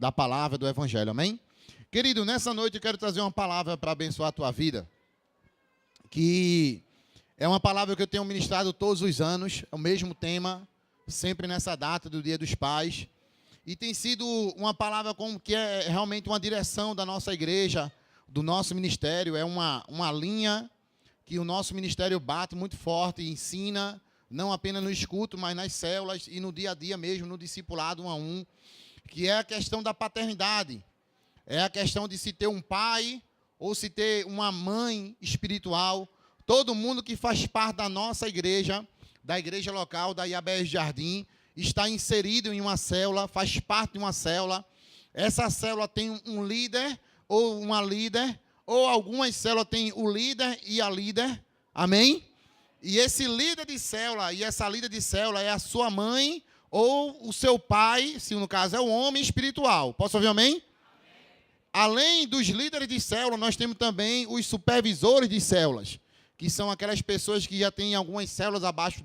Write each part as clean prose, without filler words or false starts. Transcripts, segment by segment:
da palavra do Evangelho, amém? Querido, nessa noite eu quero trazer uma palavra para abençoar a tua vida, que é uma palavra que eu tenho ministrado todos os anos, é o mesmo tema, sempre nessa data do Dia dos Pais, e tem sido uma palavra como que é realmente uma direção da nossa igreja, do nosso ministério, é uma linha que o nosso ministério bate muito forte e ensina, não apenas no escuto, mas nas células e no dia a dia mesmo, no discipulado 1 a 1, que é a questão da paternidade. É a questão de se ter um pai ou se ter uma mãe espiritual. Todo mundo que faz parte da nossa igreja, da igreja local, da IABS Jardim, está inserido em uma célula, faz parte de uma célula. Essa célula tem um líder ou uma líder, ou algumas células têm o líder e a líder. Amém? E esse líder de célula e essa líder de célula é a sua mãe ou o seu pai, se no caso é o homem espiritual. Posso ouvir amém? Amém. Além dos líderes de célula, nós temos também os supervisores de células, que são aquelas pessoas que já têm algumas células abaixo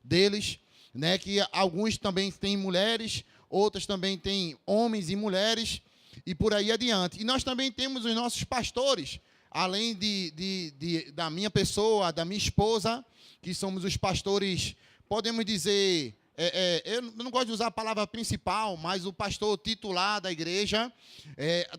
deles, né? Que alguns também têm mulheres, outras também têm homens e mulheres, e por aí adiante. E nós também temos os nossos pastores, além da minha pessoa, da minha esposa, que somos os pastores, podemos dizer, eu não gosto de usar a palavra principal, mas o pastor titular da igreja.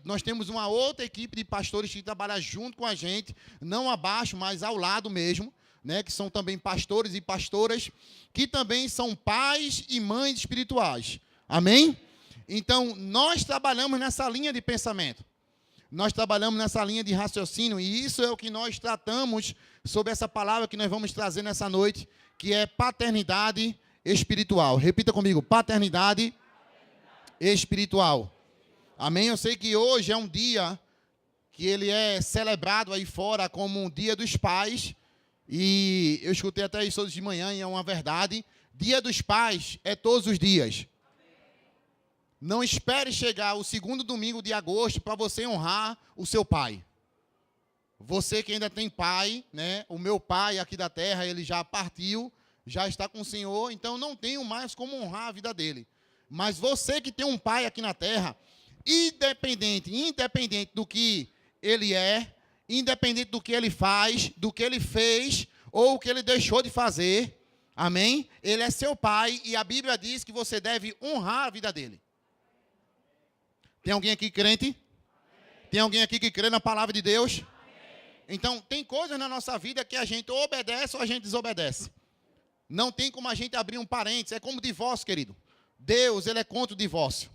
Nós temos uma outra equipe de pastores que trabalha junto com a gente, não abaixo, mas ao lado mesmo, né, que são também pastores e pastoras, que também são pais e mães espirituais. Amém? Então, nós trabalhamos nessa linha de pensamento. Nós trabalhamos nessa linha de raciocínio, e isso é o que nós tratamos sobre essa palavra que nós vamos trazer nessa noite, que é paternidade espiritual. Repita comigo, paternidade espiritual. Amém? Eu sei que hoje é um dia que ele é celebrado aí fora como um Dia dos Pais, e eu escutei até isso hoje de manhã e é uma verdade. Dia dos Pais é todos os dias. Não espere chegar o segundo domingo de agosto para você honrar o seu pai. Você que ainda tem pai, né? O meu pai aqui da terra, ele já partiu, já está com o Senhor, então não tenho mais como honrar a vida dele. Mas você que tem um pai aqui na terra, independente do que ele é, independente do que ele faz, do que ele fez ou o que ele deixou de fazer, amém? Ele é seu pai e a Bíblia diz que você deve honrar a vida dele. Tem alguém aqui crente? Amém. Tem alguém aqui que crê na palavra de Deus? Amém. Então, tem coisas na nossa vida que a gente obedece ou a gente desobedece. Não tem como a gente abrir um parênteses. É como divórcio, querido. Deus, ele é contra o divórcio.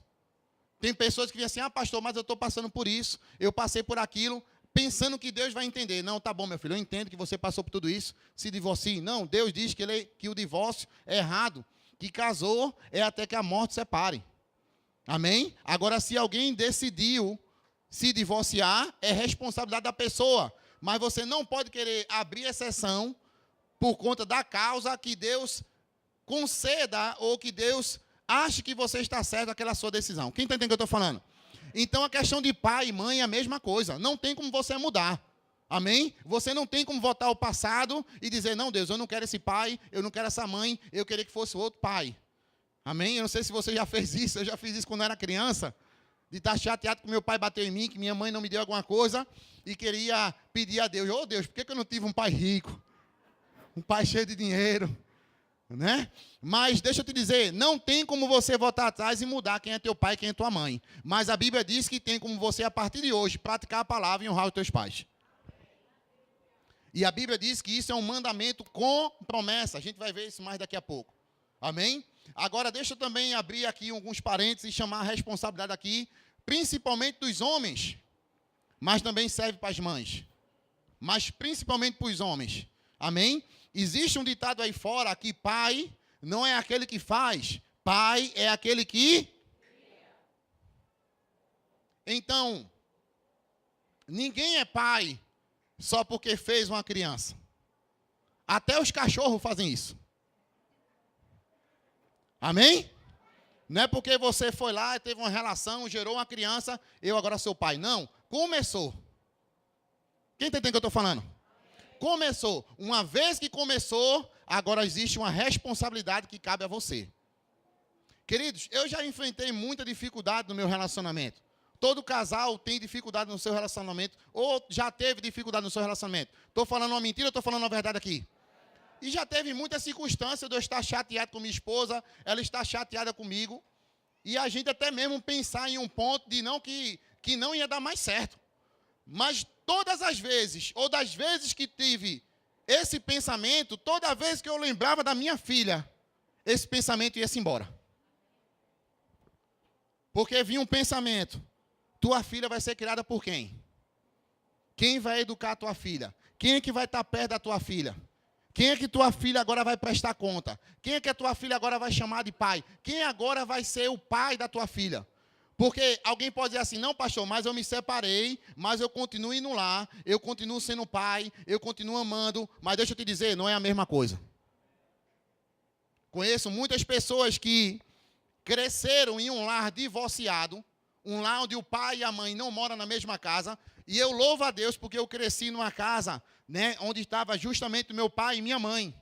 Tem pessoas que dizem assim, pastor, mas eu estou passando por isso, eu passei por aquilo, pensando que Deus vai entender. Não, tá bom, meu filho, eu entendo que você passou por tudo isso, se divorcie. Não, Deus diz que o divórcio é errado, que casou é até que a morte separe. Amém? Agora, se alguém decidiu se divorciar, é responsabilidade da pessoa. Mas você não pode querer abrir exceção por conta da causa que Deus conceda ou que Deus ache que você está certo naquela sua decisão. Quem está entendendo o que eu estou falando? Então, a questão de pai e mãe é a mesma coisa. Não tem como você mudar. Amém? Você não tem como voltar ao passado e dizer, não, Deus, eu não quero esse pai, eu não quero essa mãe, eu queria que fosse outro pai. Amém? Eu não sei se você já fez isso, eu já fiz isso quando eu era criança, de estar chateado que meu pai bateu em mim, que minha mãe não me deu alguma coisa, e queria pedir a Deus, Deus, por que eu não tive um pai rico? Um pai cheio de dinheiro, né? Mas deixa eu te dizer, não tem como você voltar atrás e mudar quem é teu pai e quem é tua mãe. Mas a Bíblia diz que tem como você, a partir de hoje, praticar a palavra e honrar os teus pais. E a Bíblia diz que isso é um mandamento com promessa. A gente vai ver isso mais daqui a pouco. Amém? Agora, deixa eu também abrir aqui alguns parênteses e chamar a responsabilidade aqui, principalmente dos homens, mas também serve para as mães, mas principalmente para os homens. Amém? Existe um ditado aí fora que pai não é aquele que faz, pai é aquele que... Então, ninguém é pai só porque fez uma criança. Até os cachorros fazem isso. Amém? Não é porque você foi lá e teve uma relação, gerou uma criança, eu agora sou pai. Não, começou. Quem está entendendo o que eu estou falando? Começou. Uma vez que começou, agora existe uma responsabilidade que cabe a você. Queridos, eu já enfrentei muita dificuldade no meu relacionamento. Todo casal tem dificuldade no seu relacionamento, ou já teve dificuldade no seu relacionamento. Estou falando uma mentira ou estou falando uma verdade aqui? E já teve muita circunstância de eu estar chateado com minha esposa, ela está chateada comigo, e a gente até mesmo pensar em um ponto de não que não ia dar mais certo. Mas todas as vezes, ou das vezes que tive esse pensamento, toda vez que eu lembrava da minha filha, esse pensamento ia-se embora. Porque vinha um pensamento: tua filha vai ser criada por quem? Quem vai educar a tua filha? Quem é que vai estar perto da tua filha? Quem é que tua filha agora vai prestar conta? Quem é que a tua filha agora vai chamar de pai? Quem agora vai ser o pai da tua filha? Porque alguém pode dizer assim: não, pastor, mas eu me separei, mas eu continuo indo lá, eu continuo sendo pai, eu continuo amando, mas deixa eu te dizer, não é a mesma coisa. Conheço muitas pessoas que cresceram em um lar divorciado, um lar onde o pai e a mãe não moram na mesma casa, e eu louvo a Deus porque eu cresci numa casa, né, onde estava justamente meu pai e minha mãe.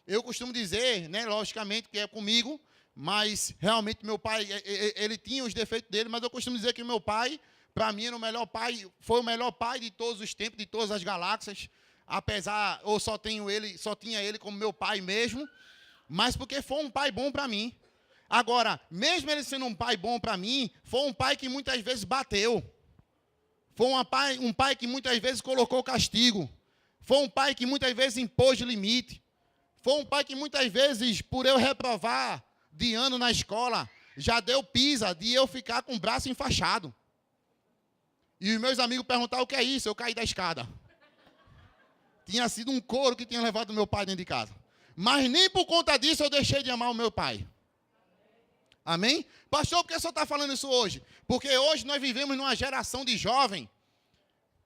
Eu costumo dizer, né, logicamente que é comigo, mas realmente meu pai, ele tinha os defeitos dele, mas eu costumo dizer que meu pai, para mim, era o melhor pai, foi o melhor pai de todos os tempos, de todas as galáxias, apesar, ou só tinha ele como meu pai mesmo, mas porque foi um pai bom para mim. Agora, mesmo ele sendo um pai bom para mim, foi um pai que muitas vezes bateu. Foi um pai que muitas vezes colocou castigo. Foi um pai que muitas vezes impôs limite. Foi um pai que muitas vezes, por eu reprovar de ano na escola, já deu pisa de eu ficar com o braço enfaixado. E os meus amigos perguntaram: o que é isso? Eu caí da escada. Tinha sido um couro que tinha levado meu pai dentro de casa. Mas nem por conta disso eu deixei de amar o meu pai. Amém? Pastor, por que o senhor está falando isso hoje? Porque hoje nós vivemos numa geração de jovem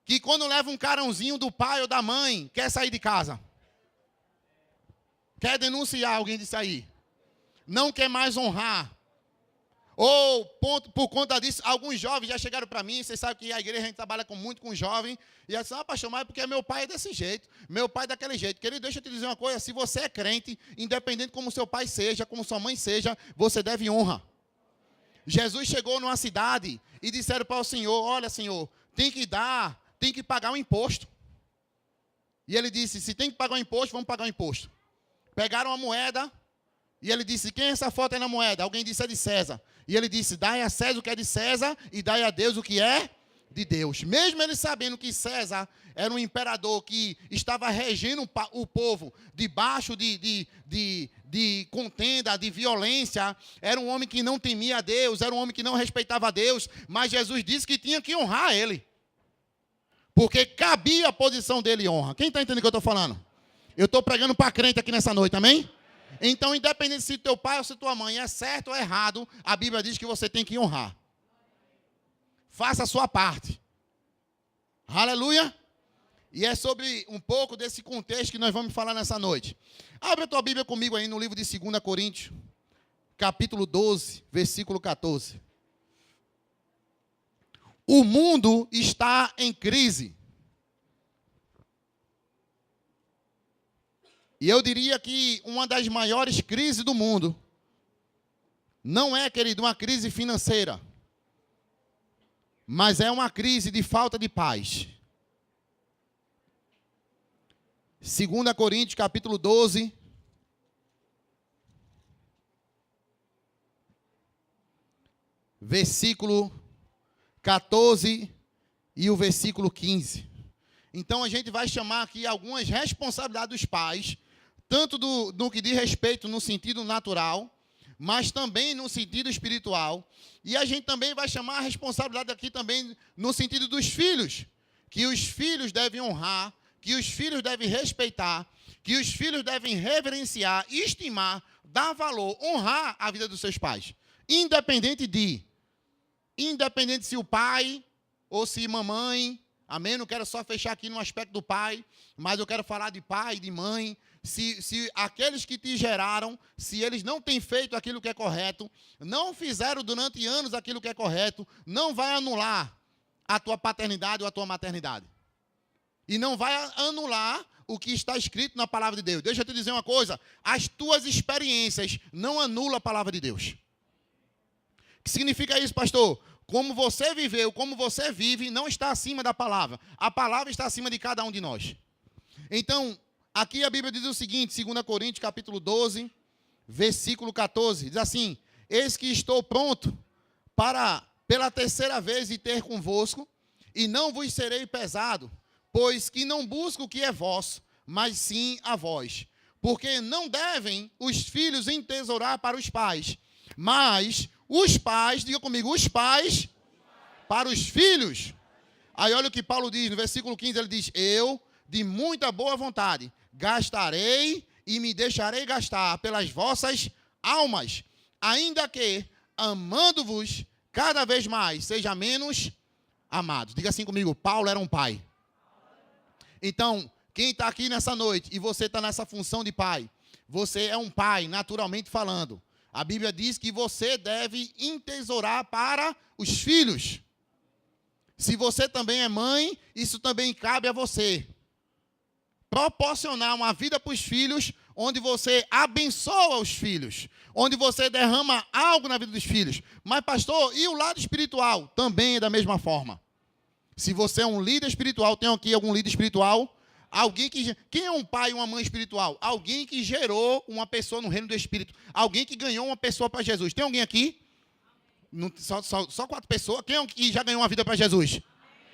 que quando leva um carãozinho do pai ou da mãe, quer sair de casa. Quer denunciar alguém disso aí. Não quer mais honrar. Ou, por conta disso, alguns jovens já chegaram para mim, vocês sabem que a igreja a gente trabalha muito com jovem, e assim: ah, pastor, mas porque meu pai é desse jeito, meu pai é daquele jeito. Querido, deixa eu te dizer uma coisa: se você é crente, independente como seu pai seja, como sua mãe seja, você deve honra. Jesus chegou numa cidade e disseram para o Senhor: olha, Senhor, tem que pagar um imposto. E ele disse: se tem que pagar um imposto, vamos pagar um imposto. Pegaram uma moeda, e ele disse: quem é essa foto aí na moeda? Alguém disse: é de César. E ele disse: dai a César o que é de César e dai a Deus o que é de Deus. Mesmo ele sabendo que César era um imperador que estava regendo o povo debaixo de contenda, de violência, era um homem que não temia a Deus, era um homem que não respeitava a Deus, mas Jesus disse que tinha que honrar ele. Porque cabia a posição dele honra. Quem está entendendo o que eu estou falando? Eu estou pregando para crente aqui nessa noite, amém? Então, independente se teu pai ou se tua mãe é certo ou errado, a Bíblia diz que você tem que honrar. Faça a sua parte. Aleluia. E é sobre um pouco desse contexto que nós vamos falar nessa noite. Abre a tua Bíblia comigo aí no livro de 2 Coríntios, capítulo 12, versículo 14. O mundo está em crise. E eu diria que uma das maiores crises do mundo não é, querido, uma crise financeira, mas é uma crise de falta de paz. 2 Coríntios, capítulo 12, versículo 14 e o versículo 15. Então a gente vai chamar aqui algumas responsabilidades dos pais, tanto do que diz respeito no sentido natural, mas também no sentido espiritual. E a gente também vai chamar a responsabilidade aqui também no sentido dos filhos, que os filhos devem honrar, que os filhos devem respeitar, que os filhos devem reverenciar, estimar, dar valor, honrar a vida dos seus pais. Independente se o pai ou se mamãe, amém? Não quero só fechar aqui no aspecto do pai, mas eu quero falar de pai, de mãe. Se aqueles que te geraram, se eles não têm feito aquilo que é correto, não fizeram durante anos aquilo que é correto, não vai anular a tua paternidade ou a tua maternidade. E não vai anular o que está escrito na palavra de Deus. Deixa eu te dizer uma coisa: as tuas experiências não anulam a palavra de Deus. que significa isso, pastor? Como você viveu, como você vive, não está acima da palavra. A palavra está acima de cada um de nós. Então, aqui a Bíblia diz o seguinte, 2 Coríntios, capítulo 12, versículo 14. Diz assim, eis que estou pronto para, pela terceira vez, ir ter convosco, e não vos serei pesado, pois que não busco o que é vosso, mas sim a vós. Porque não devem os filhos entesourar para os pais, mas os pais, diga comigo, os pais para os filhos. Aí olha o que Paulo diz, no versículo 15, ele diz, eu, de muita boa vontade, gastarei e me deixarei gastar pelas vossas almas, ainda que, amando-vos cada vez mais, seja menos amados. Diga assim comigo, Paulo era um pai. Então, quem está aqui nessa noite e você está nessa função de pai, você é um pai, naturalmente falando. A Bíblia diz que você deve entesourar para os filhos. Se você também é mãe, isso também cabe a você. Proporcionar uma vida para os filhos, onde você abençoa os filhos, onde você derrama algo na vida dos filhos. Mas, pastor, e o lado espiritual? Também é da mesma forma. Se você é um líder espiritual, tem aqui algum líder espiritual? Quem é um pai e uma mãe espiritual? Alguém que gerou uma pessoa no reino do Espírito. Alguém que ganhou uma pessoa para Jesus. Tem alguém aqui? Só 4 pessoas. Quem é que já ganhou uma vida para Jesus?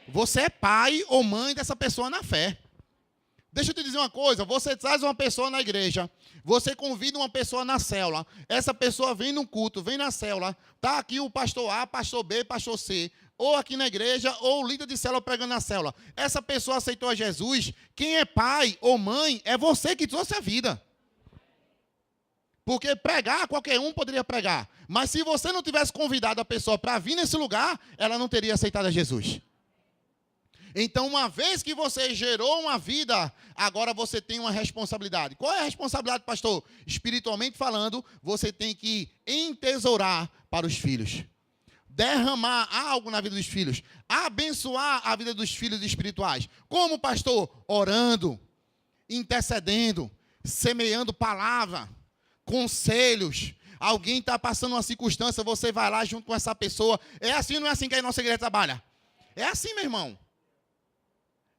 Você é pai ou mãe dessa pessoa na fé. Deixa eu te dizer uma coisa. Você traz uma pessoa na igreja. Você convida uma pessoa na célula. Essa pessoa vem no culto, vem na célula. Está aqui o pastor A, pastor B, pastor C. Ou aqui na igreja, ou o líder de célula pregando na célula. Essa pessoa aceitou a Jesus. Quem é pai ou mãe é você que trouxe a vida. Porque pregar, qualquer um poderia pregar. Mas se você não tivesse convidado a pessoa para vir nesse lugar, ela não teria aceitado a Jesus. Então, uma vez que você gerou uma vida, agora você tem uma responsabilidade. Qual é a responsabilidade, pastor? Espiritualmente falando, você tem que entesourar para os filhos. Derramar algo na vida dos filhos. Abençoar a vida dos filhos espirituais. Como, pastor? Orando, intercedendo, semeando palavra, conselhos. Alguém está passando uma circunstância, você vai lá junto com essa pessoa. É assim ou não é assim que a nossa igreja trabalha? É assim, meu irmão.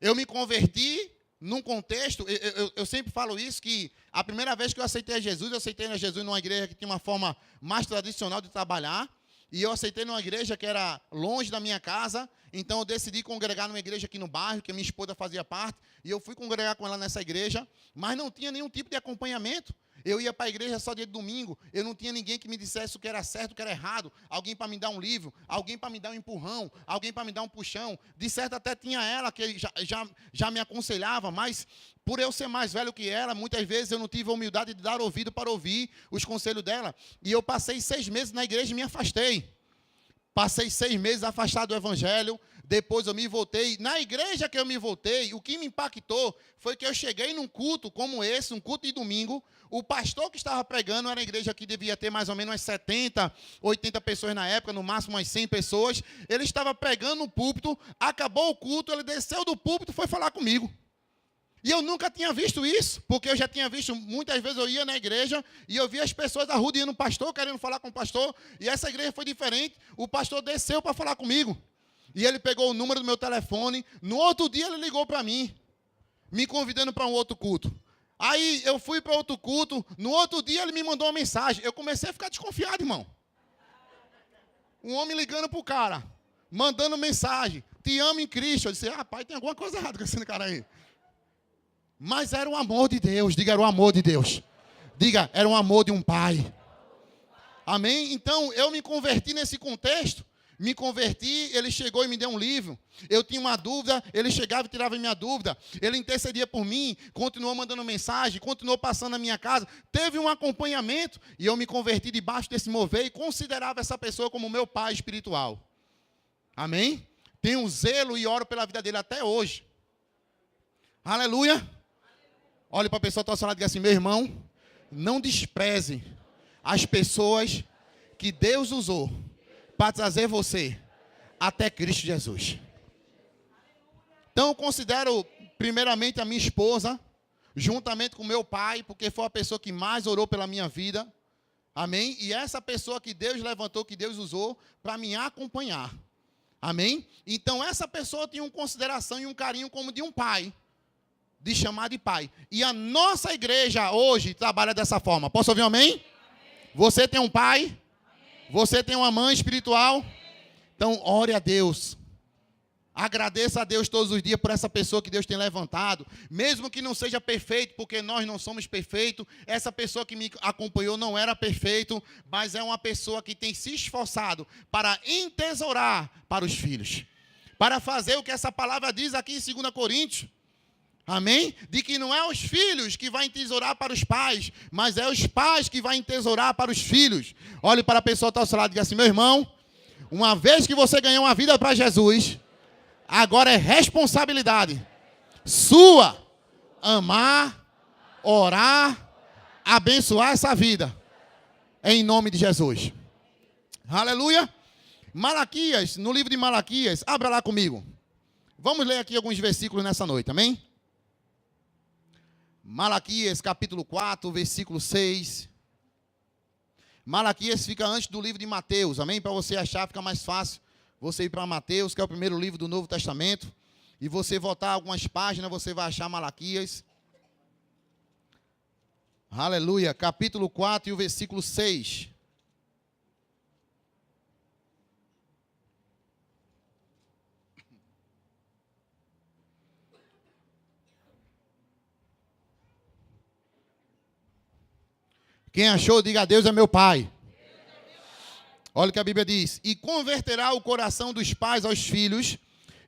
Eu me converti num contexto, eu sempre falo isso, que a primeira vez que eu aceitei a Jesus numa igreja que tinha uma forma mais tradicional de trabalhar, e eu aceitei numa igreja que era longe da minha casa, então eu decidi congregar numa igreja aqui no bairro, que a minha esposa fazia parte, e eu fui congregar com ela nessa igreja, mas não tinha nenhum tipo de acompanhamento. Eu ia para a igreja só dia de domingo, eu não tinha ninguém que me dissesse o que era certo, o que era errado, alguém para me dar um livro, alguém para me dar um empurrão, alguém para me dar um puxão. De certo até tinha ela que já me aconselhava, mas por eu ser mais velho que ela, muitas vezes eu não tive a humildade de dar ouvido para ouvir os conselhos dela. E eu passei 6 meses na igreja e me afastei. Passei 6 meses afastado do evangelho, depois eu me voltei. Na igreja que eu me voltei, o que me impactou foi que eu cheguei num culto como esse, um culto de domingo. O pastor que estava pregando era uma igreja que devia ter mais ou menos umas 70, 80 pessoas na época, no máximo umas 100 pessoas. Ele estava pregando no púlpito, acabou o culto, ele desceu do púlpito e foi falar comigo. E eu nunca tinha visto isso, porque eu já tinha visto, muitas vezes eu ia na igreja e eu via as pessoas arrodeando o pastor, querendo falar com o pastor, e essa igreja foi diferente. O pastor desceu para falar comigo. E ele pegou o número do meu telefone. No outro dia ele ligou para mim, me convidando para um outro culto. Aí eu fui para outro culto. No outro dia ele me mandou uma mensagem. Eu comecei a ficar desconfiado, irmão. Um homem ligando para o cara, mandando mensagem. Te amo em Cristo. Eu disse, rapaz, tem alguma coisa errada com esse cara aí. Mas era o amor de Deus. Diga, era o amor de Deus. Diga, era o amor de um pai. Amém? Então eu me converti nesse contexto. Me converti, ele chegou e me deu um livro. Eu tinha uma dúvida, ele chegava e tirava a minha dúvida. Ele intercedia por mim, continuou mandando mensagem, continuou passando na minha casa. Teve um acompanhamento e eu me converti debaixo desse mover e considerava essa pessoa como meu pai espiritual. Amém? Tenho zelo e oro pela vida dele até hoje. Aleluia. Olhe para a pessoa que está ao seu lado e diga assim, meu irmão, não despreze as pessoas que Deus usou para trazer você até Cristo Jesus. Então, eu considero, primeiramente, a minha esposa, juntamente com meu pai, porque foi a pessoa que mais orou pela minha vida. Amém? E essa pessoa que Deus levantou, que Deus usou para me acompanhar. Amém? Então, essa pessoa tinha uma consideração e um carinho como de um pai, de chamar de pai. E a nossa igreja hoje trabalha dessa forma. Posso ouvir um amém? Amém. Você tem um pai? Amém. Você tem uma mãe espiritual? Então, ore a Deus. Agradeça a Deus todos os dias por essa pessoa que Deus tem levantado. Mesmo que não seja perfeito, porque nós não somos perfeitos. Essa pessoa que me acompanhou não era perfeito, mas é uma pessoa que tem se esforçado para entesourar para os filhos. Para fazer o que essa palavra diz aqui em 2 Coríntios. Amém? De que não é os filhos que vai entesourar para os pais, mas é os pais que vai entesourar para os filhos. Olhe para a pessoa que está ao seu lado e diga assim: meu irmão, uma vez que você ganhou uma vida para Jesus, agora é responsabilidade sua amar, orar, abençoar essa vida. Em nome de Jesus. Aleluia. Malaquias, no livro de Malaquias, abra lá comigo. Vamos ler aqui alguns versículos nessa noite, amém? Malaquias, capítulo 4, versículo 6. Malaquias fica antes do livro de Mateus, amém? Para você achar, fica mais fácil você ir para Mateus, que é o primeiro livro do Novo Testamento, e você voltar algumas páginas, você vai achar Malaquias. Aleluia, capítulo 4 e o versículo 6. Quem achou, diga: Deus é meu Pai. Olha o que a Bíblia diz: e converterá o coração dos pais aos filhos,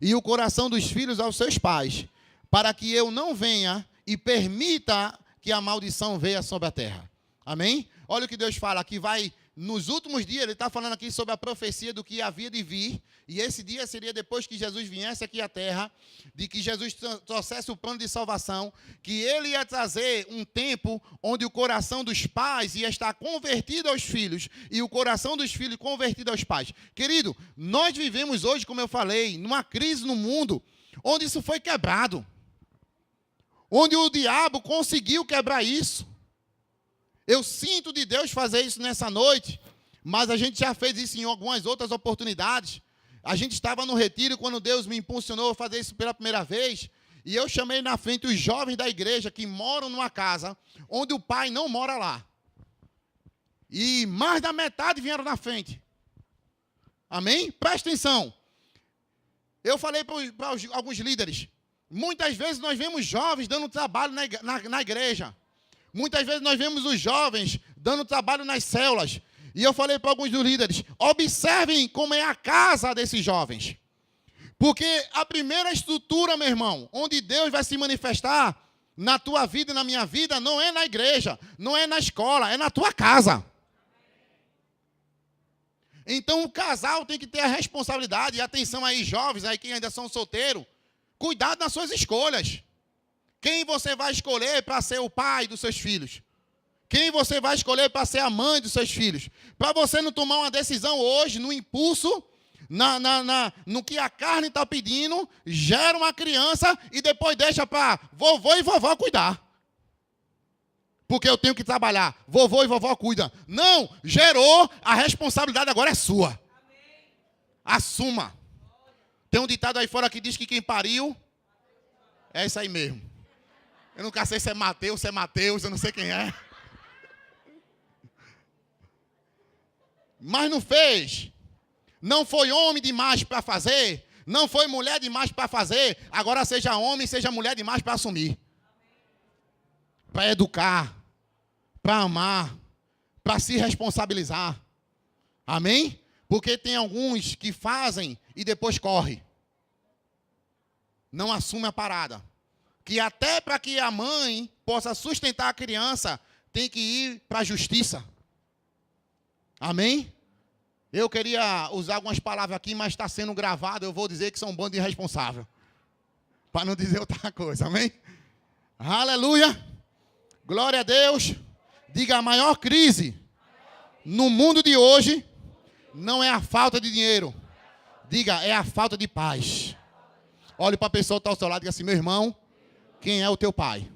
e o coração dos filhos aos seus pais, para que eu não venha e permita que a maldição venha sobre a terra. Amém? Olha o que Deus fala aqui, vai, nos últimos dias, ele está falando aqui sobre a profecia do que havia de vir, e esse dia seria depois que Jesus viesse aqui à terra, de que Jesus trouxesse o plano de salvação, que ele ia trazer um tempo onde o coração dos pais ia estar convertido aos filhos, e o coração dos filhos convertido aos pais. Querido, nós vivemos hoje, como eu falei, numa crise no mundo, onde isso foi quebrado, onde o diabo conseguiu quebrar isso. Eu sinto de Deus fazer isso nessa noite, mas a gente já fez isso em algumas outras oportunidades. A gente estava no retiro quando Deus me impulsionou a fazer isso pela primeira vez, e eu chamei na frente os jovens da igreja que moram numa casa onde o pai não mora lá. E mais da metade vieram na frente. Amém? Presta atenção. Eu falei para alguns líderes, muitas vezes nós vemos jovens dando trabalho na igreja. Muitas vezes nós vemos os jovens dando trabalho nas células. E eu falei para alguns dos líderes, observem como é a casa desses jovens. Porque a primeira estrutura, meu irmão, onde Deus vai se manifestar na tua vida e na minha vida, não é na igreja, não é na escola, é na tua casa. Então o casal tem que ter a responsabilidade, e atenção aí, jovens, aí que ainda são solteiros, cuidado nas suas escolhas. Quem você vai escolher para ser o pai dos seus filhos? Quem você vai escolher para ser a mãe dos seus filhos? Para você não tomar uma decisão hoje, no impulso, no que a carne está pedindo, gera uma criança e depois deixa para vovô e vovó cuidar. Porque eu tenho que trabalhar. Vovô e vovó cuidam. Não, gerou, a responsabilidade agora é sua. Assuma. Tem um ditado aí fora que diz que quem pariu é isso aí mesmo. Eu nunca sei se é Mateus, eu não sei quem é. Mas não fez. Não foi homem demais para fazer. Não foi mulher demais para fazer. Agora seja homem, seja mulher demais para assumir. Para educar. Para amar. Para se responsabilizar. Amém? Porque tem alguns que fazem e depois correm. Não assume a parada. Que até para que a mãe possa sustentar a criança, tem que ir para a justiça. Amém? Eu queria usar algumas palavras aqui, mas está sendo gravado, eu vou dizer que são um bando de irresponsável. Para não dizer outra coisa, amém? Aleluia! Glória a Deus! Diga, a maior crise no mundo de hoje não é a falta de dinheiro. Diga, é a falta de paz. Olhe para a pessoa que está ao seu lado e diga assim, meu irmão, quem é o teu pai?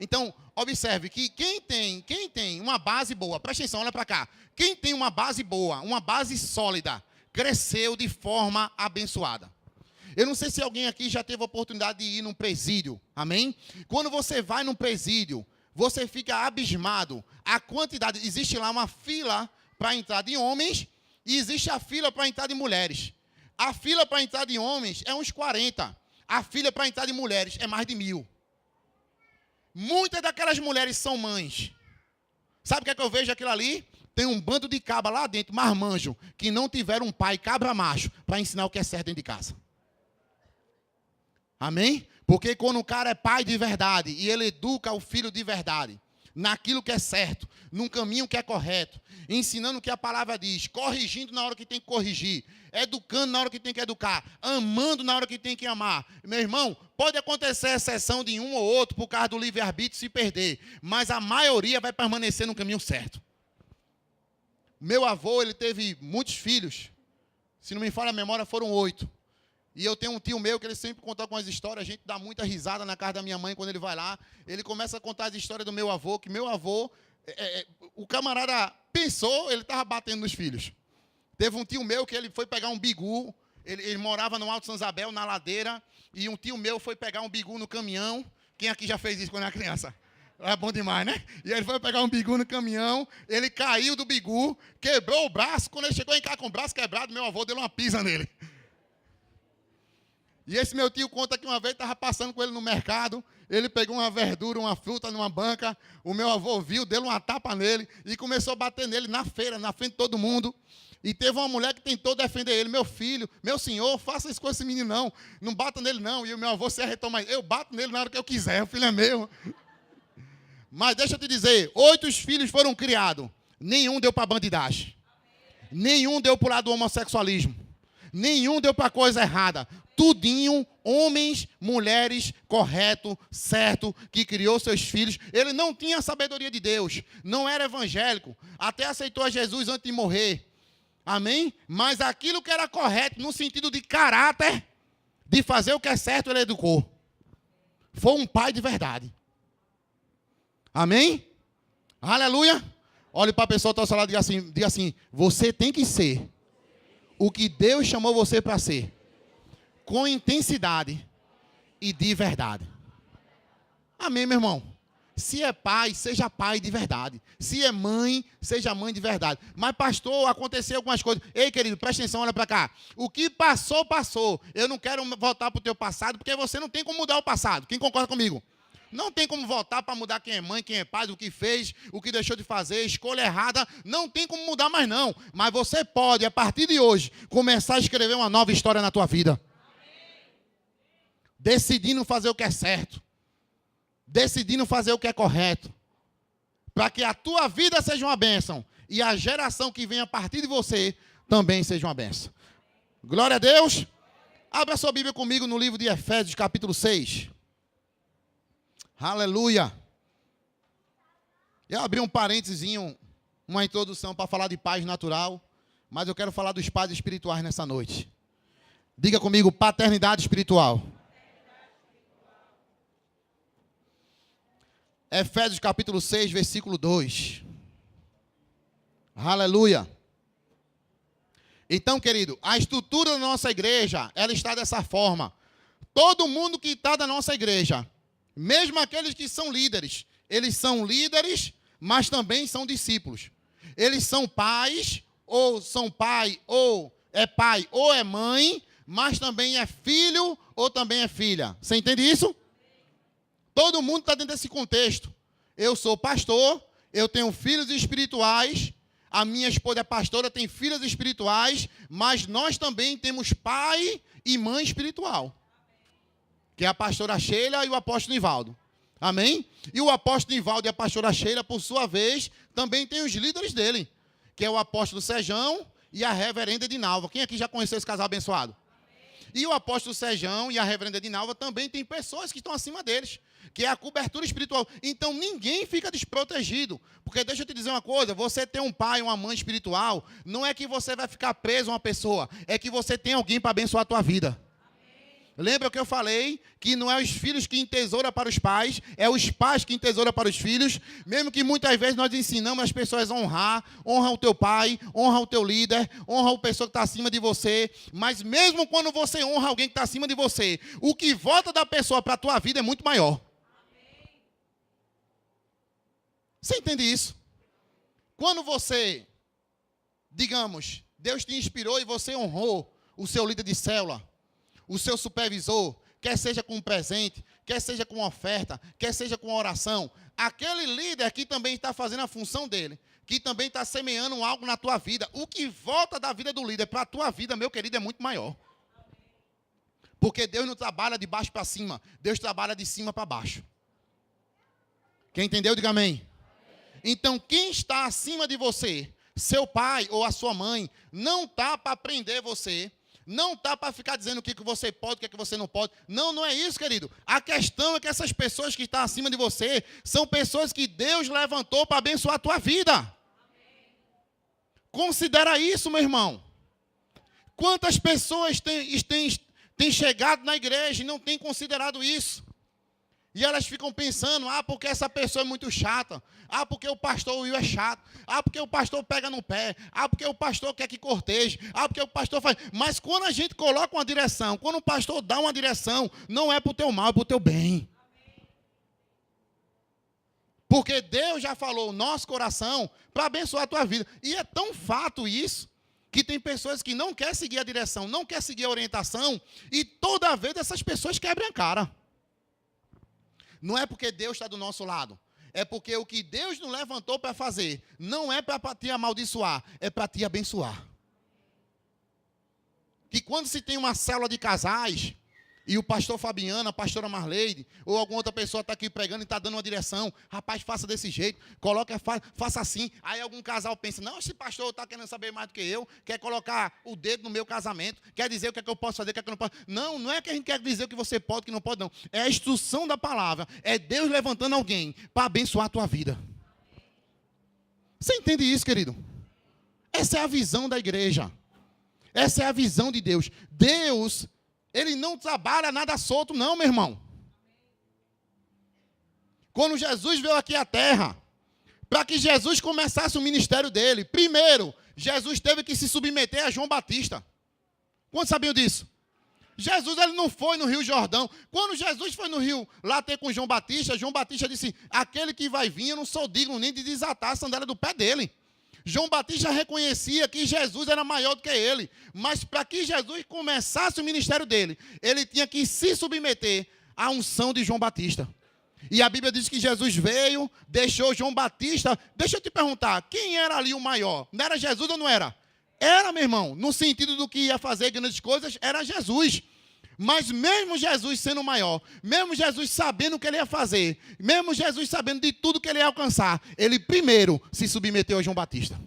Então, observe que quem tem uma base boa, presta atenção, olha para cá. Quem tem uma base boa, uma base sólida, cresceu de forma abençoada. Eu não sei se alguém aqui já teve a oportunidade de ir num presídio, amém? Quando você vai num presídio, você fica abismado. A quantidade, existe lá uma fila para entrar de homens e existe a fila para entrar de mulheres. A fila para entrar de homens é uns 40. A fila para entrar de mulheres é mais de 1000. Muitas daquelas mulheres são mães. Sabe o que é que eu vejo aquilo ali? Tem um bando de cabra lá dentro, marmanjo, que não tiveram um pai cabra macho para ensinar o que é certo dentro de casa. Amém? Porque quando o cara é pai de verdade e ele educa o filho de verdade, naquilo que é certo, num caminho que é correto, ensinando o que a palavra diz, corrigindo na hora que tem que corrigir, educando na hora que tem que educar, amando na hora que tem que amar. Meu irmão, pode acontecer exceção de um ou outro por causa do livre-arbítrio se perder, mas a maioria vai permanecer no caminho certo. Meu avô, ele teve muitos filhos, se não me falha a memória, foram 8. E eu tenho um tio meu que ele sempre conta algumas histórias, a gente dá muita risada na casa da minha mãe quando ele vai lá. Ele começa a contar as histórias do meu avô, que meu avô, o camarada pensou, ele estava batendo nos filhos. Teve um tio meu que ele foi pegar um bigu, ele morava no Alto São Isabel, na ladeira, e um tio meu foi pegar um bigu no caminhão. Quem aqui já fez isso quando era criança? É bom demais, né? E ele foi pegar um bigu no caminhão, ele caiu do bigu, quebrou o braço. Quando ele chegou em casa com o braço quebrado, meu avô deu uma pisa nele. E esse meu tio conta que uma vez estava passando com ele no mercado, ele pegou uma verdura, uma fruta numa banca, o meu avô viu, deu uma tapa nele e começou a bater nele na feira, na frente de todo mundo. E teve uma mulher que tentou defender ele: meu filho, meu senhor, faça isso com esse menino não, não bata nele não. E o meu avô se arretou, mas eu bato nele na hora que eu quiser, o filho é meu. Mas deixa eu te dizer, 8 filhos foram criados, nenhum deu para bandidagem, nenhum deu para o lado do homossexualismo, nenhum deu para coisa errada. Tudinho, homens, mulheres, correto, certo, que criou seus filhos. Ele não tinha a sabedoria de Deus, não era evangélico, até aceitou a Jesus antes de morrer. Amém? Mas aquilo que era correto, no sentido de caráter, de fazer o que é certo, ele educou. Foi um pai de verdade. Amém? Aleluia. Olhe para a pessoa que está ao seu lado e diga assim: você tem que ser o que Deus chamou você para ser, com intensidade e de verdade. Amém, meu irmão? Se é pai, seja pai de verdade. Se é mãe, seja mãe de verdade. Mas, pastor, aconteceu algumas coisas. Ei, querido, presta atenção, olha para cá. O que passou, passou. Eu não quero voltar para o teu passado, porque você não tem como mudar o passado. Quem concorda comigo? Não tem como voltar para mudar quem é mãe, quem é pai, o que fez, o que deixou de fazer, escolha errada. Não tem como mudar mais não. Mas você pode, a partir de hoje, começar a escrever uma nova história na tua vida. Decidindo fazer o que é certo. Decidindo fazer o que é correto. Para que a tua vida seja uma bênção. E a geração que vem a partir de você também seja uma bênção. Glória a Deus. Abra sua Bíblia comigo no livro de Efésios, capítulo 6. Aleluia. Eu abri um parênteses, uma introdução para falar de paz natural. Mas eu quero falar dos pais espirituais nessa noite. Diga comigo, paternidade espiritual. Efésios capítulo 6, versículo 2. Aleluia. Então, querido, a estrutura da nossa igreja, ela está dessa forma. Todo mundo que está da nossa igreja, mesmo aqueles que são líderes, eles são líderes, mas também são discípulos. Eles são pais, ou são pai, ou é mãe, mas também é filho, ou também é filha. Você entende isso? Todo mundo está dentro desse contexto. Eu sou pastor, eu tenho filhos espirituais, a minha esposa é pastora, tem filhas espirituais, mas nós também temos pai e mãe espiritual, que é a pastora Sheila e o apóstolo Nivaldo. Amém? E o apóstolo Nivaldo e a pastora Sheila, por sua vez, também tem os líderes dele, que é o apóstolo Sejão e a reverenda Edinalva. Quem aqui já conheceu esse casal abençoado? E o apóstolo Sejão e a reverenda Edinalva também tem pessoas que estão acima deles, que é a cobertura espiritual. Então, ninguém fica desprotegido. Porque deixa eu te dizer uma coisa, você ter um pai, uma mãe espiritual, não é que você vai ficar preso a uma pessoa, é que você tem alguém para abençoar a tua vida. Lembra que eu falei que não é os filhos que entesouram para os pais, é os pais que entesouram para os filhos, mesmo que muitas vezes nós ensinamos as pessoas a honrar, honra o teu pai, honra o teu líder, honra a pessoa que está acima de você, mas mesmo quando você honra alguém que está acima de você, o que volta da pessoa para a tua vida é muito maior. Você entende isso? Quando você, digamos, Deus te inspirou e você honrou o seu líder de célula, o seu supervisor, quer seja com um presente, quer seja com uma oferta, quer seja com uma oração, aquele líder que também está fazendo a função dele, que também está semeando algo na tua vida, o que volta da vida do líder para a tua vida, meu querido, é muito maior. Porque Deus não trabalha de baixo para cima, Deus trabalha de cima para baixo. Quem entendeu, diga amém. Então, quem está acima de você, seu pai ou a sua mãe, não está para prender você, não está para ficar dizendo o que você pode, o que você não pode. Não, não é isso, querido. A questão é que essas pessoas que estão acima de você são pessoas que Deus levantou para abençoar a tua vida. Amém. Considera isso, meu irmão. Quantas pessoas têm chegado na igreja e não têm considerado isso? E elas ficam pensando, porque essa pessoa é muito chata. Porque o pastor Will é chato. Porque o pastor pega no pé. Porque o pastor quer que corteje. Porque o pastor faz... Mas quando a gente coloca uma direção, quando o pastor dá uma direção, não é para o teu mal, é para o teu bem. Porque Deus já falou o nosso coração para abençoar a tua vida. E é tão fato isso, que tem pessoas que não querem seguir a direção, não querem seguir a orientação, e toda vez essas pessoas quebram a cara. Não é porque Deus está do nosso lado. É porque o que Deus nos levantou para fazer não é para te amaldiçoar, é para te abençoar. Que quando se tem uma célula de casais, e o pastor Fabiano, a pastora Marleide, ou alguma outra pessoa está aqui pregando e está dando uma direção, rapaz, faça desse jeito, faça assim. Aí algum casal pensa, não, esse pastor está querendo saber mais do que eu, quer colocar o dedo no meu casamento, quer dizer o que é que eu posso fazer, o que é que eu não posso. Não, não é que a gente quer dizer o que você pode, o que não pode, não. É a instrução da palavra, é Deus levantando alguém para abençoar a tua vida. Você entende isso, querido? Essa é a visão da igreja. Essa é a visão de Deus. Deus... Ele não trabalha nada solto, não, meu irmão. Quando Jesus veio aqui à terra, para que Jesus começasse o ministério dele, primeiro, Jesus teve que se submeter a João Batista. Quantos sabiam disso? Jesus ele não foi no Rio Jordão. Quando Jesus foi no rio lá ter com João Batista disse, aquele que vai vir, eu não sou digno nem de desatar a sandália do pé dele. João Batista reconhecia que Jesus era maior do que ele, mas para que Jesus começasse o ministério dele, ele tinha que se submeter à unção de João Batista. E a Bíblia diz que Jesus veio, deixou João Batista. Deixa eu te perguntar, quem era ali o maior? Não era Jesus ou não era? Era, meu irmão, no sentido do que ia fazer grandes coisas, era Jesus. Mas mesmo Jesus sendo maior, mesmo Jesus sabendo o que ele ia fazer, mesmo Jesus sabendo de tudo que ele ia alcançar, ele primeiro se submeteu a João Batista.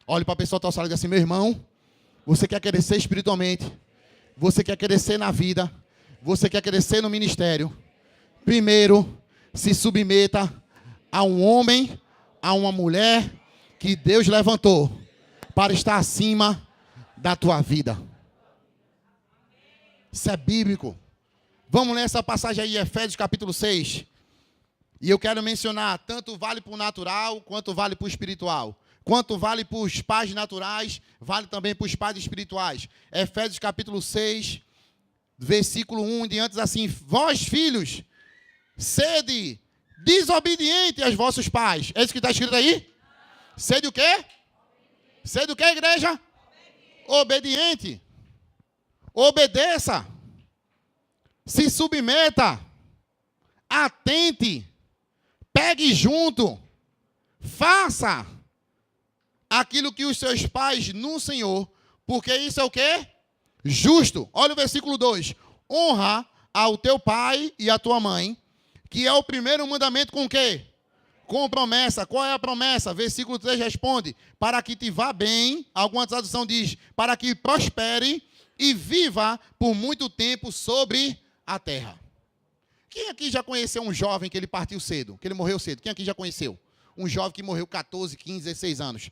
Olhe para a pessoa que está ao lado e diz assim, meu irmão, você quer crescer espiritualmente, você quer crescer na vida, você quer crescer no ministério, primeiro se submeta a um homem, a uma mulher que Deus levantou para estar acima da tua vida. Isso é bíblico. Vamos ler essa passagem aí, Efésios capítulo 6. E eu quero mencionar, tanto vale para o natural, quanto vale para o espiritual. Quanto vale para os pais naturais, vale também para os pais espirituais. Efésios capítulo 6, versículo 1 em diante, diz assim, vós filhos, sede desobediente aos vossos pais. É isso que está escrito aí? Sede o quê? Sede o quê, igreja? Obediente. Obedeça, se submeta, atente, pegue junto, faça aquilo que os seus pais no Senhor, porque isso é o quê? Justo. Olha o versículo 2. Honra ao teu pai e à tua mãe, que é o primeiro mandamento com o quê? Com promessa. Qual é a promessa? Versículo 3 responde, para que te vá bem, alguma tradução diz, para que prospere, e viva por muito tempo sobre a terra. Quem aqui já conheceu um jovem que ele partiu cedo, que ele morreu cedo? Quem aqui já conheceu? Um jovem que morreu 14, 15, 16 anos.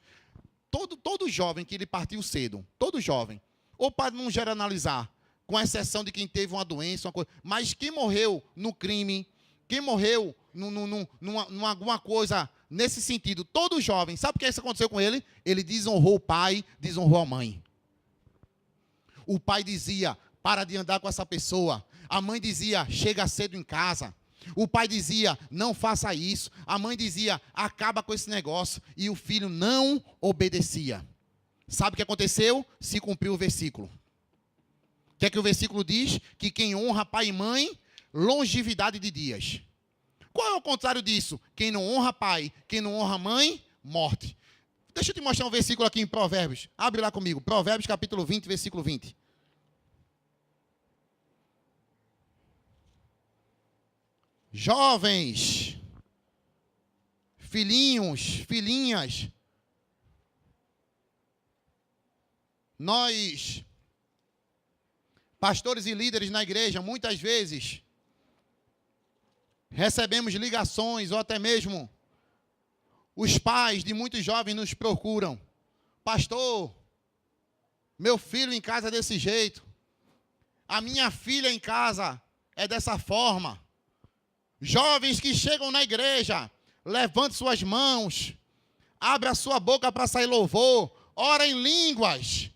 Todo jovem que ele partiu cedo, todo jovem, ou para não generalizar, com exceção de quem teve uma doença, uma coisa. Mas quem morreu no crime, quem morreu numa alguma coisa nesse sentido, todo jovem, sabe o que isso aconteceu com ele? Ele desonrou o pai, desonrou a mãe. O pai dizia, para de andar com essa pessoa. A mãe dizia, chega cedo em casa. O pai dizia, não faça isso. A mãe dizia, acaba com esse negócio. E o filho não obedecia. Sabe o que aconteceu? Se cumpriu o versículo. O que é que o versículo diz? Que quem honra pai e mãe, longevidade de dias. Qual é o contrário disso? Quem não honra pai, quem não honra mãe, morte. Deixa eu te mostrar um versículo aqui em Provérbios. Abre lá comigo. Provérbios capítulo 20, versículo 20. Jovens, filhinhos, filhinhas, nós, pastores e líderes na igreja, muitas vezes, recebemos ligações ou até mesmo os pais de muitos jovens nos procuram. Pastor, meu filho em casa é desse jeito. A minha filha em casa é dessa forma. Jovens que chegam na igreja, levante suas mãos, abre a sua boca para sair louvor, ora em línguas,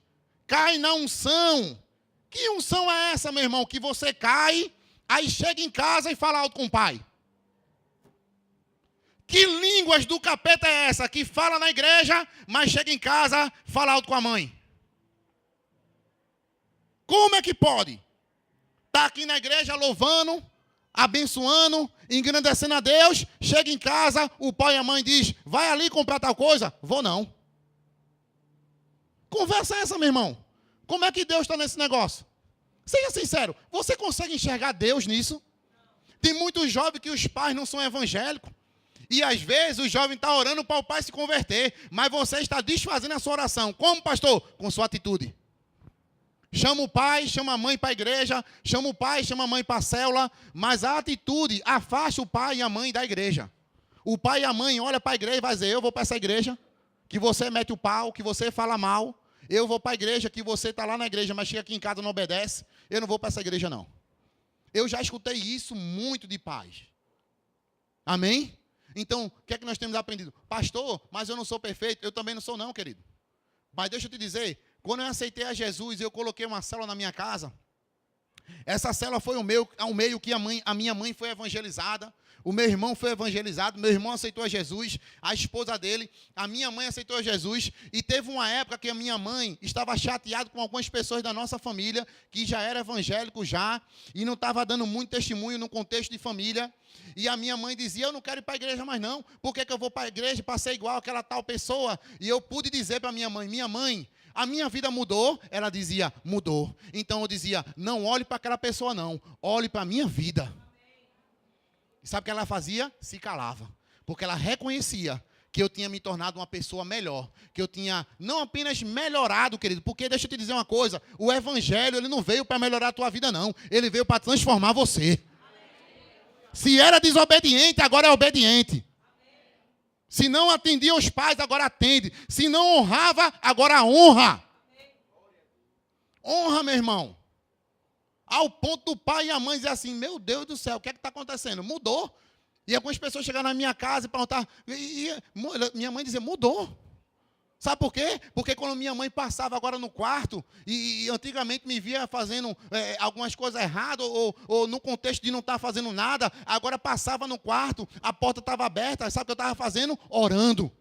cai na unção. Que unção é essa, meu irmão? Que você cai, aí chega em casa e fala alto com o pai. Que línguas do capeta é essa? Que fala na igreja, mas chega em casa, fala alto com a mãe. Como é que pode? Está aqui na igreja louvando, abençoando, engrandecendo a Deus, chega em casa, o pai e a mãe diz, vai ali comprar tal coisa? Vou não. Conversa essa, meu irmão. Como é que Deus está nesse negócio? Seja sincero, você consegue enxergar Deus nisso? Tem muitos jovens que os pais não são evangélicos. E às vezes o jovem está orando para o pai se converter, mas você está desfazendo a sua oração. Como, pastor? Com sua atitude. Chama o pai, chama a mãe para a igreja, chama o pai, chama a mãe para a célula, mas a atitude afasta o pai e a mãe da igreja. O pai e a mãe olham para a igreja e vai dizer, eu vou para essa igreja, que você mete o pau, que você fala mal, eu vou para a igreja, que você está lá na igreja, mas chega aqui em casa e não obedece, eu não vou para essa igreja não. Eu já escutei isso muito de pais. Amém? Então, o que é que nós temos aprendido? Pastor, mas eu não sou perfeito, eu também não sou não, querido. Mas deixa eu te dizer, quando eu aceitei a Jesus, eu coloquei uma célula na minha casa. Essa célula foi o meio que a minha mãe foi evangelizada, o meu irmão foi evangelizado, meu irmão aceitou a Jesus, a esposa dele, a minha mãe aceitou a Jesus, e teve uma época que a minha mãe estava chateada com algumas pessoas da nossa família, que já era evangélico já, e não estava dando muito testemunho no contexto de família, e a minha mãe dizia, eu não quero ir para a igreja mais não, por que eu vou para a igreja para ser igual àquela tal pessoa? E eu pude dizer para minha mãe, a minha vida mudou? Ela dizia, mudou. Então eu dizia, não olhe para aquela pessoa não, olhe para a minha vida. E sabe o que ela fazia? Se calava. Porque ela reconhecia que eu tinha me tornado uma pessoa melhor. Que eu tinha não apenas melhorado, querido. Porque deixa eu te dizer uma coisa. O evangelho, ele não veio para melhorar a tua vida, não. Ele veio para transformar você. Se era desobediente, agora é obediente. Se não atendia aos pais, agora atende. Se não honrava, agora honra. Honra, meu irmão. Ao ponto do pai e a mãe dizer assim, meu Deus do céu, o que é que está acontecendo? Mudou. E algumas pessoas chegaram na minha casa e perguntaram, minha mãe dizia, mudou. Sabe por quê? Porque quando minha mãe passava agora no quarto, e antigamente me via fazendo algumas coisas erradas, ou no contexto de não estar fazendo nada, agora passava no quarto, a porta estava aberta, sabe o que eu estava fazendo? Orando.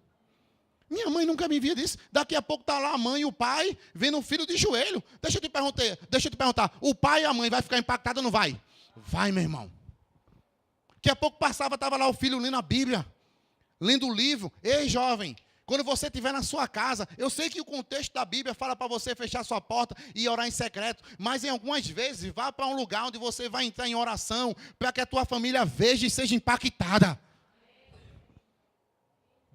Minha mãe nunca me via disso. Daqui a pouco está lá a mãe e o pai vendo o filho de joelho. Deixa eu te perguntar, o pai e a mãe vai ficar impactado ou não vai? Vai, meu irmão. Daqui a pouco passava, estava lá o filho lendo a Bíblia, lendo o livro. Ei, jovem, quando você estiver na sua casa, eu sei que o contexto da Bíblia fala para você fechar sua porta e orar em secreto, mas em algumas vezes, vá para um lugar onde você vai entrar em oração, para que a tua família veja e seja impactada.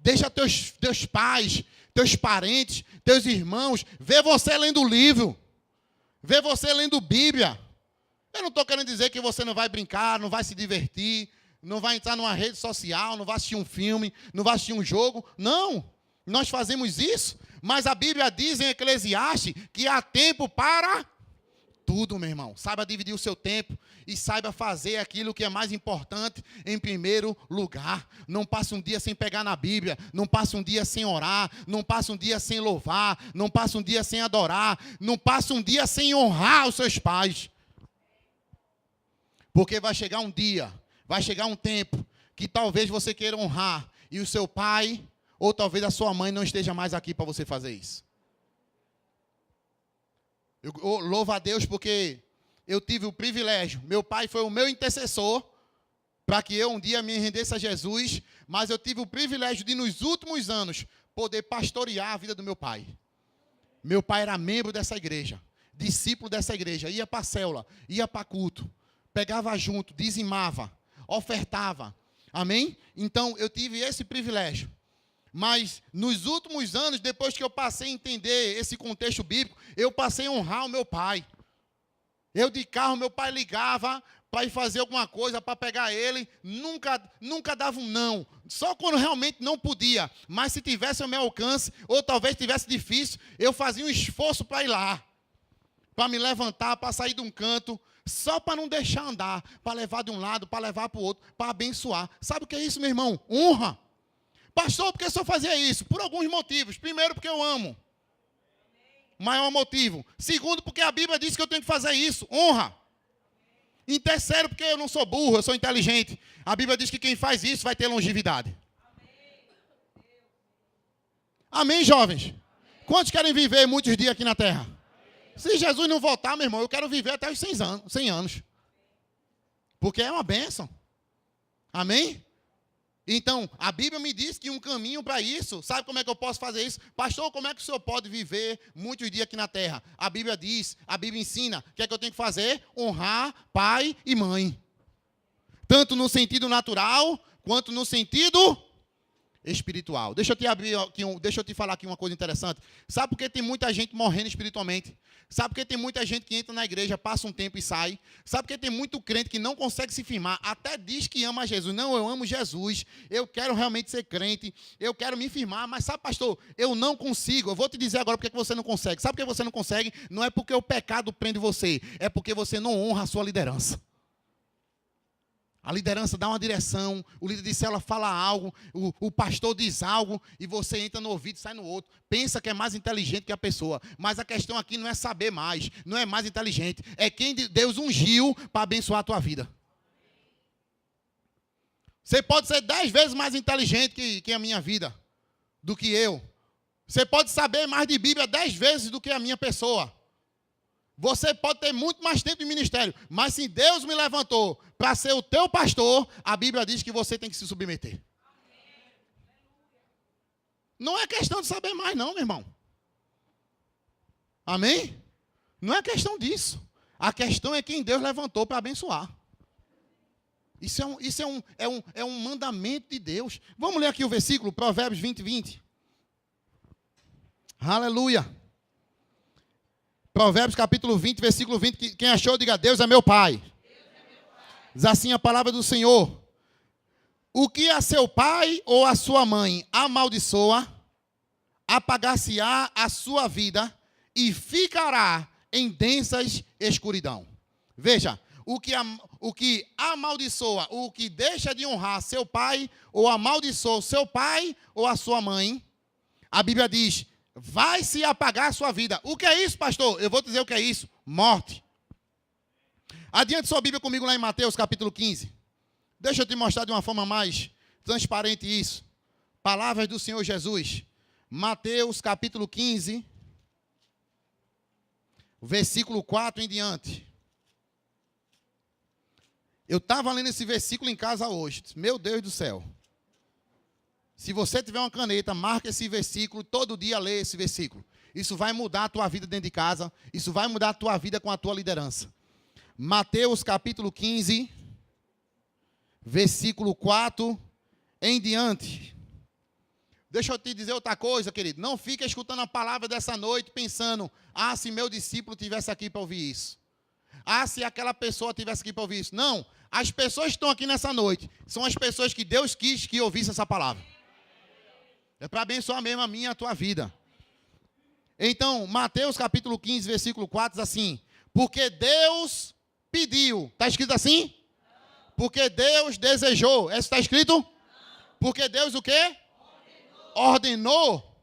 Deixa teus pais, teus parentes, teus irmãos, ver você lendo o livro, ver você lendo Bíblia. Eu não estou querendo dizer que você não vai brincar, não vai se divertir, não vai entrar numa rede social, não vai assistir um filme, não vai assistir um jogo. Não, nós fazemos isso, mas a Bíblia diz em Eclesiastes que há tempo para tudo, meu irmão. Saiba dividir o seu tempo e saiba fazer aquilo que é mais importante em primeiro lugar. Não passe um dia sem pegar na Bíblia, não passe um dia sem orar, não passe um dia sem louvar, não passe um dia sem adorar, não passe um dia sem honrar os seus pais. Porque vai chegar um dia, vai chegar um tempo que talvez você queira honrar e o seu pai ou talvez a sua mãe não esteja mais aqui para você fazer isso. Eu louvo a Deus porque eu tive o privilégio. Meu pai foi o meu intercessor para que eu um dia me rendesse a Jesus. Mas eu tive o privilégio de, nos últimos anos, poder pastorear a vida do meu pai. Meu pai era membro dessa igreja, discípulo dessa igreja. Ia para a célula, ia para culto, pegava junto, dizimava, ofertava. Amém? Então, eu tive esse privilégio. Mas, nos últimos anos, depois que eu passei a entender esse contexto bíblico, eu passei a honrar o meu pai. Eu de carro, meu pai ligava para ir fazer alguma coisa, para pegar ele, nunca dava um não. Só quando realmente não podia. Mas se tivesse ao meu alcance, ou talvez tivesse difícil, eu fazia um esforço para ir lá. Para me levantar, para sair de um canto, só para não deixar andar, para levar de um lado, para levar para o outro, para abençoar. Sabe o que é isso, meu irmão? Honra. Pastor, por que eu só fazia isso? Por alguns motivos. Primeiro, porque eu amo. Maior motivo. Segundo, porque a Bíblia diz que eu tenho que fazer isso. Honra. Em terceiro, porque eu não sou burro, eu sou inteligente. A Bíblia diz que quem faz isso vai ter longevidade. Amém, jovens? Quantos querem viver muitos dias aqui na terra? Se Jesus não voltar, meu irmão, eu quero viver até os 100 anos. Porque é uma bênção. Amém? Então, a Bíblia me diz que um caminho para isso, sabe como é que eu posso fazer isso? Pastor, como é que o senhor pode viver muitos dias aqui na terra? A Bíblia diz, a Bíblia ensina, o que é que eu tenho que fazer? Honrar pai e mãe. Tanto no sentido natural, quanto no sentido espiritual. Deixa eu te falar aqui uma coisa interessante. Sabe por que tem muita gente morrendo espiritualmente? Sabe por que tem muita gente que entra na igreja, passa um tempo e sai? Sabe por que tem muito crente que não consegue se firmar? Até diz que ama Jesus. Não, eu amo Jesus. Eu quero realmente ser crente. Eu quero me firmar. Mas sabe, pastor, eu não consigo. Eu vou te dizer agora porque você não consegue. Sabe por que você não consegue? Não é porque o pecado prende você. É porque você não honra a sua liderança. A liderança dá uma direção, o líder de célula fala algo, o pastor diz algo e você entra no ouvido e sai no outro. Pensa que é mais inteligente que a pessoa. Mas a questão aqui não é saber mais, não é mais inteligente. É quem Deus ungiu para abençoar a tua vida. Você pode ser 10 vezes mais inteligente que a minha vida, do que eu. Você pode saber mais de Bíblia 10 vezes do que a minha pessoa. Você pode ter muito mais tempo de ministério, mas se Deus me levantou para ser o teu pastor, a Bíblia diz que você tem que se submeter. Não é questão de saber mais não, meu irmão. Amém? Não é questão disso. A questão é quem Deus levantou para abençoar. Isso é um mandamento de Deus. Vamos ler aqui o versículo, Provérbios 20:20. Aleluia. Provérbios capítulo 20, versículo 20. Quem achou, diga: Deus é meu Pai. Diz assim a palavra do Senhor: o que a seu pai ou a sua mãe amaldiçoa, apagar-se-á a sua vida e ficará em densas escuridão. Veja, o que amaldiçoa, o que deixa de honrar seu pai, ou amaldiçoa seu pai ou a sua mãe, a Bíblia diz: vai se apagar a sua vida. O que é isso, pastor? Eu vou dizer o que é isso: morte. Adiante sua Bíblia comigo lá em Mateus capítulo 15. Deixa eu te mostrar de uma forma mais transparente isso. Palavras do Senhor Jesus. Mateus capítulo 15, versículo 4 em diante. Eu estava lendo esse versículo em casa hoje. Meu Deus do céu. Se você tiver uma caneta, marca esse versículo, todo dia lê esse versículo. Isso vai mudar a tua vida dentro de casa, isso vai mudar a tua vida com a tua liderança. Mateus capítulo 15, versículo 4 em diante. Deixa eu te dizer outra coisa, querido. Não fica escutando a palavra dessa noite pensando: ah, se meu discípulo estivesse aqui para ouvir isso. Ah, se aquela pessoa estivesse aqui para ouvir isso. Não, as pessoas que estão aqui nessa noite são as pessoas que Deus quis que ouvisse essa palavra. É para abençoar mesmo a minha e a tua vida. Então, Mateus capítulo 15, versículo 4 diz assim: Porque Deus pediu. Está escrito assim? Porque Deus desejou. Essa está escrito? Porque Deus o quê? Ordenou.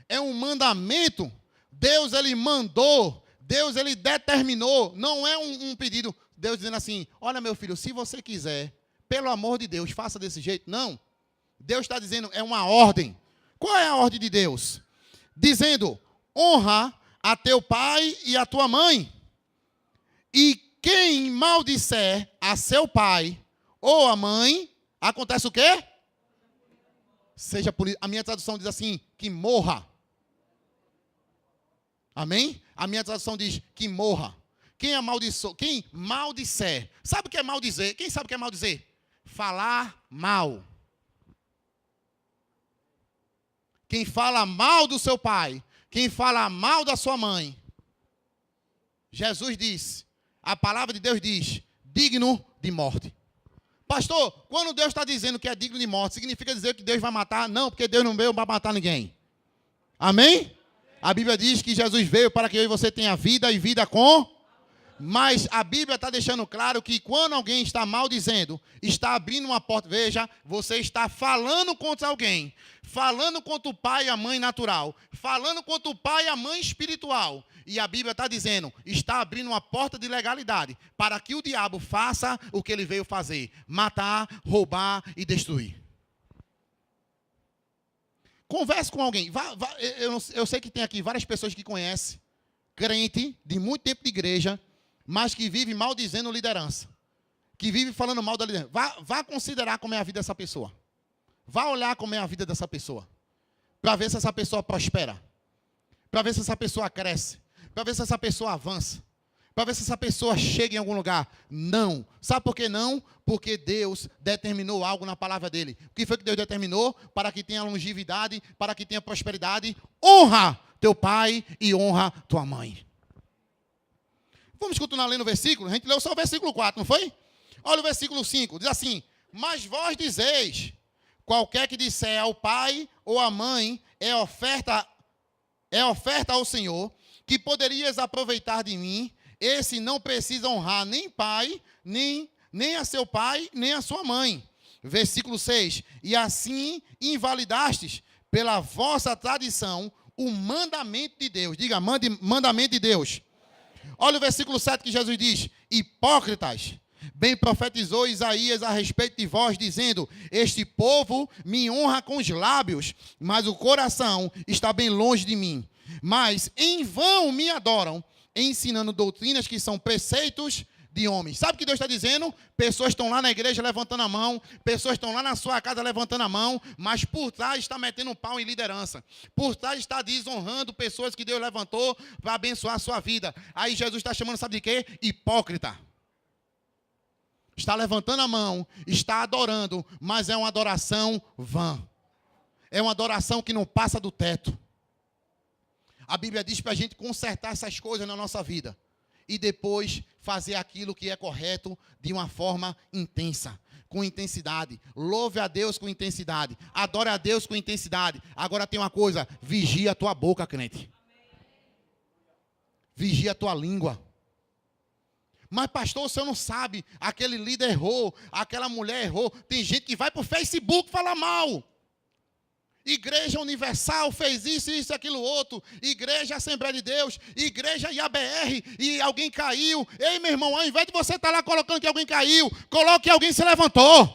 É um mandamento. Deus, ele mandou. Deus, ele determinou. Não é um pedido. Deus dizendo assim, olha meu filho, se você quiser, pelo amor de Deus, faça desse jeito. Não. Deus está dizendo, é uma ordem. Qual é a ordem de Deus? Dizendo, honra a teu pai e a tua mãe. E quem maldisser a seu pai ou a mãe, acontece o quê? Seja por... A minha tradução diz assim, que morra. Amém? A minha tradução diz que morra. Quem maldisser. Sabe o que é maldizer? Quem sabe o que é maldizer? Falar mal. Quem fala mal do seu pai, quem fala mal da sua mãe. Jesus disse, a palavra de Deus diz, digno de morte. Pastor, quando Deus está dizendo que é digno de morte, significa dizer que Deus vai matar? Não, porque Deus não veio para matar ninguém. Amém? A Bíblia diz que Jesus veio para que eu e você tenha vida e vida com... Mas a Bíblia está deixando claro que quando alguém está maldizendo, está abrindo uma porta. Veja, você está falando contra alguém. Falando contra o pai e a mãe natural. Falando contra o pai e a mãe espiritual. E a Bíblia está dizendo, está abrindo uma porta de legalidade para que o diabo faça o que ele veio fazer. Matar, roubar e destruir. Converse com alguém. Eu sei que tem aqui várias pessoas que conhecem. Crente, de muito tempo de igreja, mas que vive maldizendo liderança. Que vive falando mal da liderança. Vá considerar como é a vida dessa pessoa. Vá olhar como é a vida dessa pessoa. Para ver se essa pessoa prospera. Para ver se essa pessoa cresce. Para ver se essa pessoa avança. Para ver se essa pessoa chega em algum lugar. Não. Sabe por que não? Porque Deus determinou algo na palavra dele. O que foi que Deus determinou? Para que tenha longevidade, para que tenha prosperidade. Honra teu pai e honra tua mãe. Vamos continuar lendo o versículo? A gente leu só o versículo 4, não foi? Olha o versículo 5, diz assim, mas vós dizeis, qualquer que disser ao pai ou à mãe, é oferta ao Senhor, que poderias aproveitar de mim, esse não precisa honrar nem pai, nem a seu pai, nem a sua mãe. Versículo 6, e assim invalidastes pela vossa tradição o mandamento de Deus. Diga, mandamento de Deus. Olha o versículo 7 que Jesus diz, hipócritas, bem profetizou Isaías a respeito de vós, dizendo, este povo me honra com os lábios, mas o coração está bem longe de mim. Mas em vão me adoram, ensinando doutrinas que são preceitos de homens. Sabe o que Deus está dizendo? Pessoas estão lá na igreja levantando a mão, pessoas estão lá na sua casa levantando a mão, mas por trás está metendo um pau em liderança. Por trás está desonrando pessoas que Deus levantou para abençoar a sua vida. Aí Jesus está chamando, sabe de quê? Hipócrita. Está levantando a mão, está adorando, mas é uma adoração vã. É uma adoração que não passa do teto. A Bíblia diz para a gente consertar essas coisas na nossa vida. E depois fazer aquilo que é correto de uma forma intensa, com intensidade. Louve a Deus com intensidade. Adore a Deus com intensidade. Agora tem uma coisa, vigia a tua boca, crente. Vigia a tua língua. Mas pastor, o senhor não sabe, aquele líder errou, aquela mulher errou. Tem gente que vai para o Facebook falar mal. Igreja Universal fez isso, aquilo, outro. Igreja Assembleia de Deus, Igreja IABR, e alguém caiu. Ei, meu irmão, ao invés de você estar lá colocando que alguém caiu, coloque que alguém se levantou. Amém.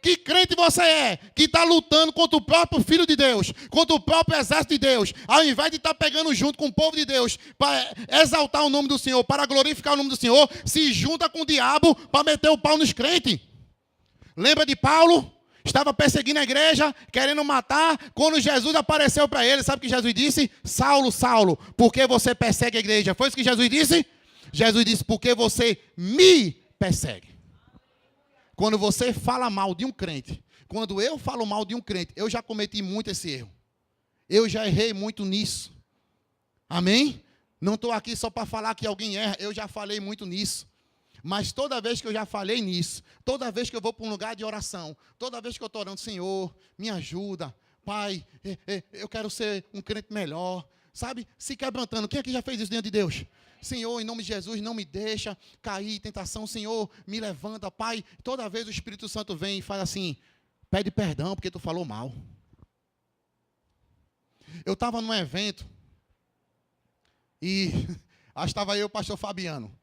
Que crente você é, que está lutando contra o próprio Filho de Deus, contra o próprio exército de Deus, ao invés de estar pegando junto com o povo de Deus, para exaltar o nome do Senhor, para glorificar o nome do Senhor, se junta com o diabo para meter o pau nos crentes. Lembra de Paulo? Estava perseguindo a igreja, querendo matar. Quando Jesus apareceu para ele, sabe o que Jesus disse? Saulo, Saulo, por que você persegue a igreja? Foi isso que Jesus disse? Jesus disse, porque você me persegue. Quando você fala mal de um crente, quando eu falo mal de um crente, eu já cometi muito esse erro. Eu já errei muito nisso. Amém? Não estou aqui só para falar que alguém erra, eu já falei muito nisso. Mas toda vez que eu já falei nisso, toda vez que eu vou para um lugar de oração, toda vez que eu estou orando, Senhor, me ajuda, Pai, eu quero ser um crente melhor. sabe, se quebrantando. Quem aqui já fez isso diante de Deus? Senhor, em nome de Jesus, não me deixa cair em tentação. Senhor, me levanta, Pai. Toda vez o Espírito Santo vem e fala assim, pede perdão porque tu falou mal. Eu estava num evento e acho que estava eu e o pastor Fabiano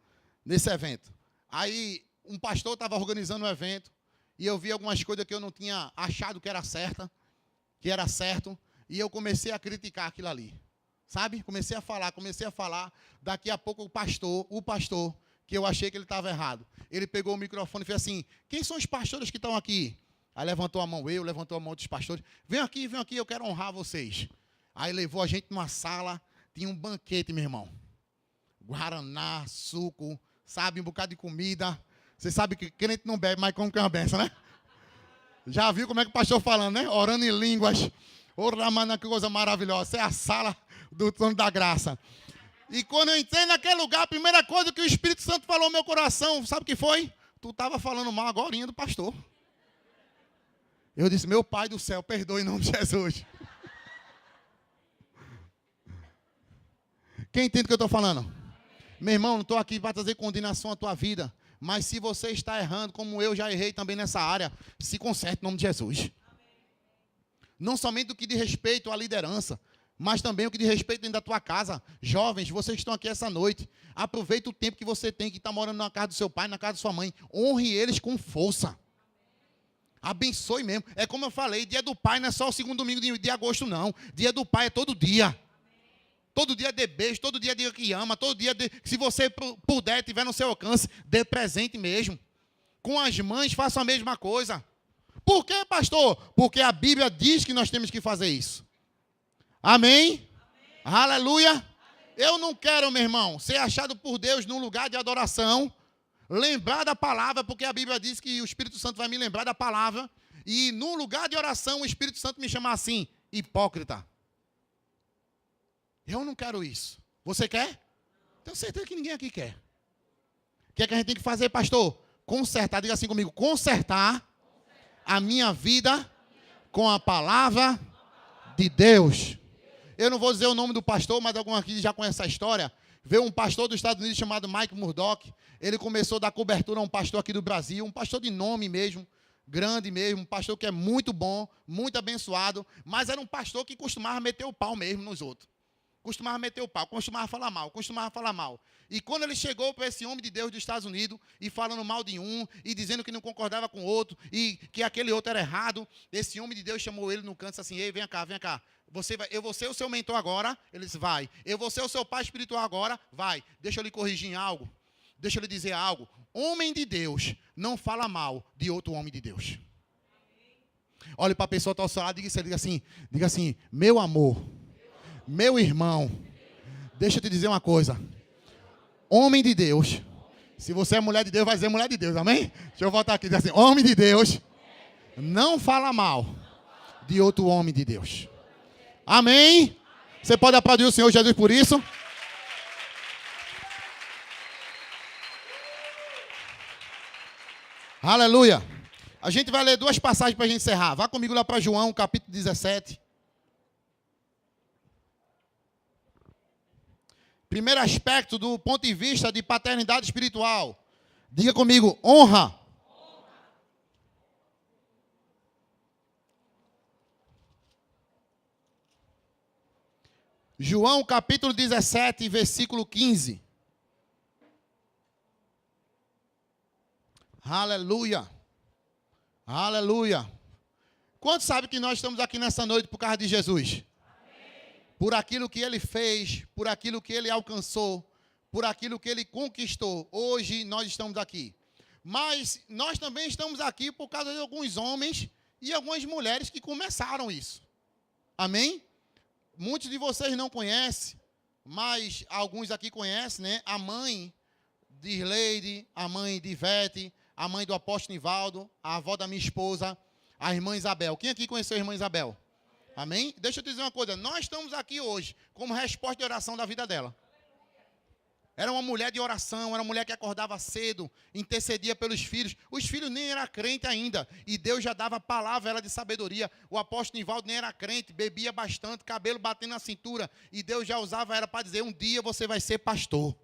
nesse evento. Aí um pastor estava organizando o evento e eu vi algumas coisas que eu não tinha achado que era certa, que era certo, e eu comecei a criticar aquilo ali. Sabe? Comecei a falar. Daqui a pouco o pastor, que eu achei que ele estava errado, ele pegou o microfone e fez assim, quem são os pastores que estão aqui? Aí levantou a mão levantou a mão dos pastores, vem aqui, eu quero honrar vocês. Aí levou a gente numa sala, tinha um banquete, meu irmão. Guaraná, suco, sabe, um bocado de comida. Você sabe que crente não bebe, mas como que é uma benção, né? Já viu como é que o pastor falando, né? Orando em línguas. Oramana, que coisa maravilhosa. Essa é a sala do trono da graça. E quando eu entrei naquele lugar, a primeira coisa que o Espírito Santo falou no meu coração, sabe o que foi? Tu estava falando mal agorinha do pastor. Eu disse, meu Pai do céu, perdoe em nome de Jesus. Quem entende o que eu estou falando? Meu irmão, não estou aqui para trazer condenação à tua vida. Mas se você está errando, como eu já errei também nessa área, se conserte em nome de Jesus. Não somente o que diz respeito à liderança, mas também o que diz respeito dentro da tua casa. Jovens, vocês que estão aqui essa noite, aproveita o tempo que você tem, que está morando na casa do seu pai, na casa da sua mãe. Honre eles com força. Abençoe mesmo. É como eu falei, dia do pai não é só o segundo domingo de agosto, não. Dia do pai é todo dia. Todo dia dê beijo, todo dia diga que ama, todo dia, se você puder, tiver no seu alcance, dê presente mesmo. Com as mães, faça a mesma coisa. Por quê, pastor? Porque a Bíblia diz que nós temos que fazer isso. Amém? Amém. Aleluia. Amém. Eu não quero, meu irmão, ser achado por Deus num lugar de adoração, lembrar da palavra, porque a Bíblia diz que o Espírito Santo vai me lembrar da palavra, e num lugar de oração, o Espírito Santo me chama assim, hipócrita. Eu não quero isso. Você quer? Tenho certeza que ninguém aqui quer. O que é que a gente tem que fazer, pastor? Consertar, diga assim comigo, consertar a minha vida com a palavra de Deus. Eu não vou dizer o nome do pastor, mas algum aqui já conhece essa história. Veio um pastor dos Estados Unidos chamado Mike Murdock. Ele começou a dar cobertura a um pastor aqui do Brasil, um pastor de nome mesmo, grande mesmo, um pastor que é muito bom, muito abençoado, mas era um pastor que costumava meter o pau mesmo nos outros. Costumava meter o pau, costumava falar mal. E quando ele chegou para esse homem de Deus dos Estados Unidos, e falando mal de um, e dizendo que não concordava com o outro, e que aquele outro era errado, esse homem de Deus chamou ele no canto e disse assim, ei, vem cá, eu vou ser o seu mentor agora? Ele disse, vai. Eu vou ser o seu pai espiritual agora? Vai. Deixa eu lhe corrigir em algo. Deixa eu lhe dizer algo. Homem de Deus não fala mal de outro homem de Deus. Olhe para a pessoa que está ao seu lado e diga assim, meu amor, meu irmão, deixa eu te dizer uma coisa. Homem de Deus, se você é mulher de Deus, vai dizer mulher de Deus, amém? Deixa eu voltar aqui e dizer assim, homem de Deus, não fala mal de outro homem de Deus. Amém? Você pode aplaudir o Senhor Jesus por isso? Aleluia. A gente vai ler duas passagens para a gente encerrar. Vá comigo lá para João, capítulo 17. Primeiro aspecto do ponto de vista de paternidade espiritual. Diga comigo, honra. João capítulo 17, versículo 15. Aleluia. Aleluia. Quantos sabem que nós estamos aqui nessa noite por causa de Jesus? Por aquilo que ele fez, por aquilo que ele alcançou, por aquilo que ele conquistou. Hoje nós estamos aqui. Mas nós também estamos aqui por causa de alguns homens e algumas mulheres que começaram isso. Amém? Muitos de vocês não conhecem, mas alguns aqui conhecem, né? A mãe de Irleide, a mãe de Ivete, a mãe do apóstolo Nivaldo, a avó da minha esposa, a irmã Isabel. Quem aqui conheceu a irmã Isabel? Amém? Deixa eu te dizer uma coisa. Nós estamos aqui hoje como resposta de oração da vida dela. Era uma mulher de oração, era uma mulher que acordava cedo, intercedia pelos filhos. Os filhos nem eram crentes ainda, e Deus já dava a palavra a ela de sabedoria. O apóstolo Nivaldo nem era crente, bebia bastante, cabelo batendo na cintura, e Deus já usava ela para dizer, um dia você vai ser pastor.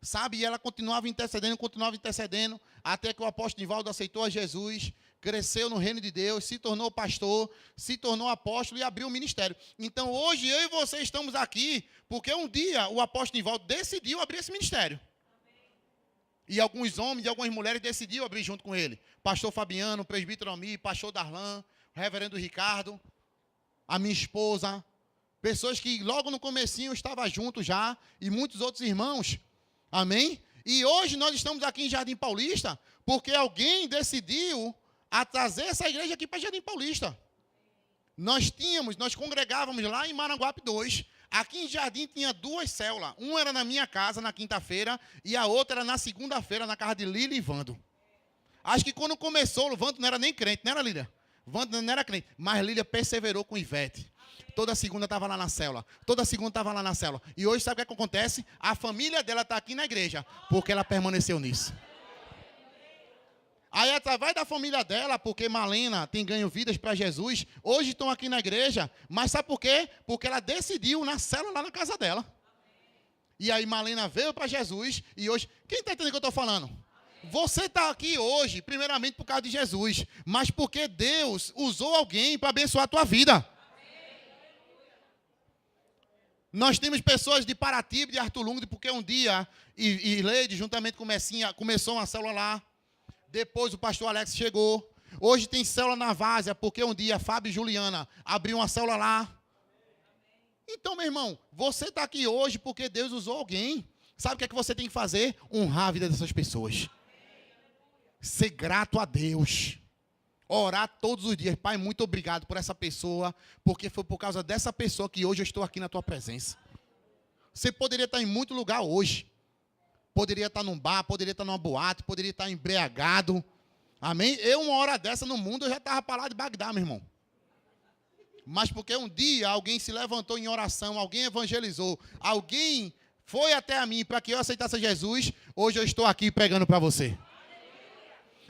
Sabe, e ela continuava intercedendo, até que o apóstolo Nivaldo aceitou a Jesus, cresceu no reino de Deus, se tornou pastor, se tornou apóstolo e abriu um ministério. Então, hoje, eu e você estamos aqui, porque um dia o apóstolo Nivaldo decidiu abrir esse ministério. E alguns homens e algumas mulheres decidiram abrir junto com ele. Pastor Fabiano, presbítero Ami, pastor Darlan, reverendo Ricardo, a minha esposa, pessoas que logo no comecinho estavam juntos já, e muitos outros irmãos. Amém? E hoje nós estamos aqui em Jardim Paulista, porque alguém decidiu a trazer essa igreja aqui para Jardim Paulista. Nós congregávamos lá em Maranguape 2. Aqui em Jardim tinha 2 células. Uma era na minha casa, na quinta-feira, e a outra era na segunda-feira, na casa de Lília e Vando. Acho que quando começou, o Vando não era nem crente, não era, Lília? Vando não era crente, mas Lília perseverou com Ivete. Toda segunda estava lá na célula. E hoje, sabe o que acontece? A família dela está aqui na igreja, porque ela permaneceu nisso. Aí, através da família dela, porque Malena tem ganho vidas para Jesus, hoje estão aqui na igreja, mas sabe por quê? Porque ela decidiu na célula lá na casa dela. E aí, Malena veio para Jesus, e hoje... Quem está entendendo o que eu estou falando? Você está aqui hoje, primeiramente por causa de Jesus, mas porque Deus usou alguém para abençoar a tua vida. Nós temos pessoas de Paratiba, de Arthur Lungre, porque um dia, e Leide, juntamente com Messinha, começou uma célula lá. Depois o pastor Alex chegou. Hoje tem célula na Várzea, porque um dia Fábio e Juliana abriu uma célula lá. Então, meu irmão, você está aqui hoje porque Deus usou alguém. Sabe o que é que você tem que fazer? Honrar a vida dessas pessoas. Ser grato a Deus. Orar todos os dias. Pai, muito obrigado por essa pessoa, porque foi por causa dessa pessoa que hoje eu estou aqui na tua presença. Você poderia estar em muito lugar hoje. Poderia estar num bar, poderia estar numa boate, poderia estar embriagado. Amém? Eu, uma hora dessa no mundo, eu já estava para lá de Bagdá, meu irmão. Mas porque um dia alguém se levantou em oração, alguém evangelizou, alguém foi até a mim para que eu aceitasse Jesus, hoje eu estou aqui pregando para você.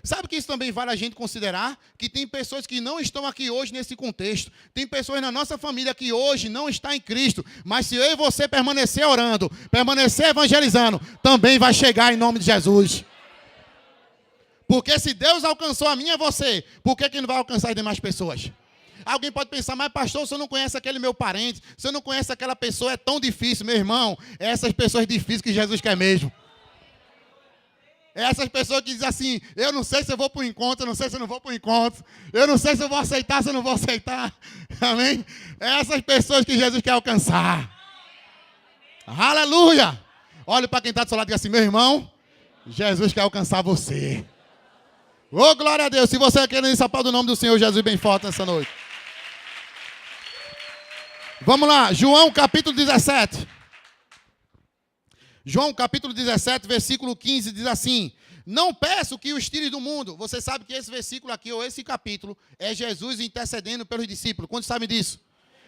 Sabe que isso também vale a gente considerar? Que tem pessoas que não estão aqui hoje nesse contexto. Tem pessoas na nossa família que hoje não está em Cristo. Mas se eu e você permanecer orando, permanecer evangelizando, também vai chegar em nome de Jesus. Porque se Deus alcançou a mim e você, por que não vai alcançar as demais pessoas? Alguém pode pensar, mas pastor, você não conhece aquele meu parente, você não conhece aquela pessoa, é tão difícil. Meu irmão, é essas pessoas difíceis que Jesus quer mesmo. Essas pessoas que dizem assim, eu não sei se eu vou para o encontro, eu não sei se eu não vou para o encontro, eu não sei se eu vou aceitar, se eu não vou aceitar. Amém? Essas pessoas que Jesus quer alcançar. Aleluia! Olhe para quem está do seu lado e diga assim, meu irmão, Jesus quer alcançar você. Ô, glória a Deus! Se você quer isso, aplauda o nome do Senhor Jesus bem forte nessa noite. Vamos lá, João capítulo 17. João capítulo 17, versículo 15, diz assim, não peço que os tires do mundo. Você sabe que esse versículo aqui, ou esse capítulo, é Jesus intercedendo pelos discípulos. Quantos sabem disso?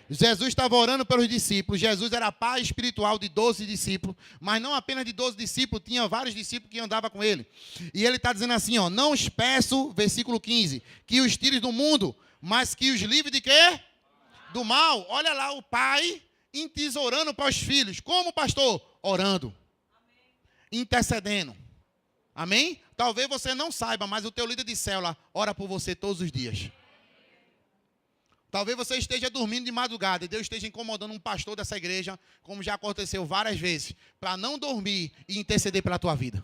Jesus estava orando pelos discípulos. Jesus era pai espiritual de 12 discípulos, mas não apenas de 12 discípulos, tinha vários discípulos que andavam com ele. E ele está dizendo assim, ó, não os peço, versículo 15, que os tires do mundo, mas que os livre de quê? Do mal. Olha lá o pai entesourando para os filhos. Como, pastor? Orando. Intercedendo. Amém? Talvez você não saiba, mas o teu líder de célula ora por você todos os dias. Talvez você esteja dormindo de madrugada e Deus esteja incomodando um pastor dessa igreja, como já aconteceu várias vezes, para não dormir e interceder pela tua vida.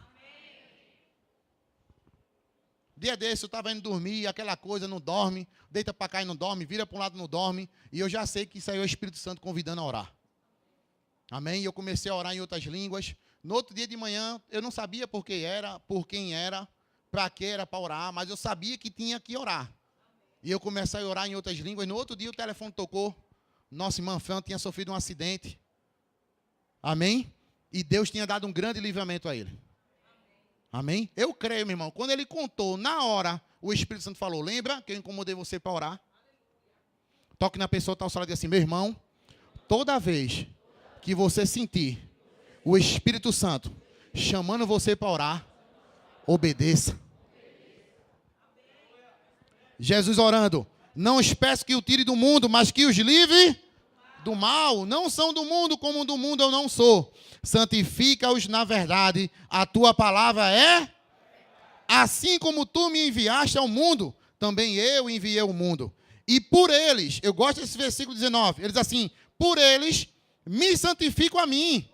Dia desse eu estava indo dormir, aquela coisa, não dorme, deita para cá e não dorme, vira para um lado e não dorme, e eu já sei que isso aí é o Espírito Santo convidando a orar. Amém? E eu comecei a orar em outras línguas. No outro dia de manhã, eu não sabia por que era, por quem era, para que era para orar, mas eu sabia que tinha que orar. E eu comecei a orar em outras línguas. No outro dia o telefone tocou. Nossa irmã Fran tinha sofrido um acidente. Amém? E Deus tinha dado um grande livramento a ele. Amém? Eu creio, meu irmão. Quando ele contou, na hora, o Espírito Santo falou, lembra que eu incomodei você para orar? Toque na pessoa, está ao lado e diz assim, meu irmão, toda vez que você sentir o Espírito Santo chamando você para orar, obedeça. Jesus orando, não os peço que o tire do mundo, mas que os livre do mal. Não são do mundo, como do mundo eu não sou. Santifica-os na verdade, a tua palavra é... Assim como tu me enviaste ao mundo, também eu enviei ao mundo. E por eles, eu gosto desse versículo 19, ele diz assim, por eles me santifico a mim.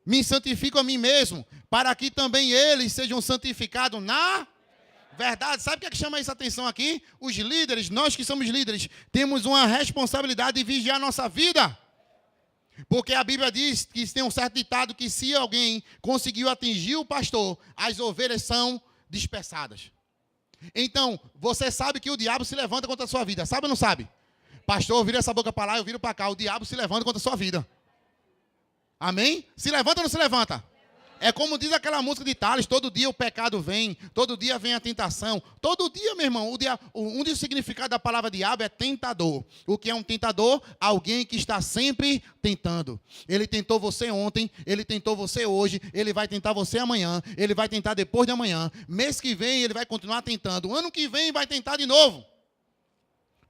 Me santifico a mim mesmo, para que também eles sejam santificados na verdade. Sabe o que é que chama essa atenção aqui? Os líderes, nós que somos líderes, temos uma responsabilidade de vigiar a nossa vida. Porque a Bíblia diz que tem um certo ditado que se alguém conseguiu atingir o pastor, as ovelhas são dispersadas. Então, você sabe que o diabo se levanta contra a sua vida. Sabe ou não sabe? Pastor, eu viro essa boca para lá, eu viro para cá. O diabo se levanta contra a sua vida. Amém? Se levanta ou não se levanta? É como diz aquela música de Tales, todo dia o pecado vem, todo dia vem a tentação. Todo dia, meu irmão, um dos significados da palavra diabo é tentador. O que é um tentador? Alguém que está sempre tentando. Ele tentou você ontem, ele tentou você hoje, ele vai tentar você amanhã, ele vai tentar depois de amanhã. Mês que vem ele vai continuar tentando. Ano que vem vai tentar de novo.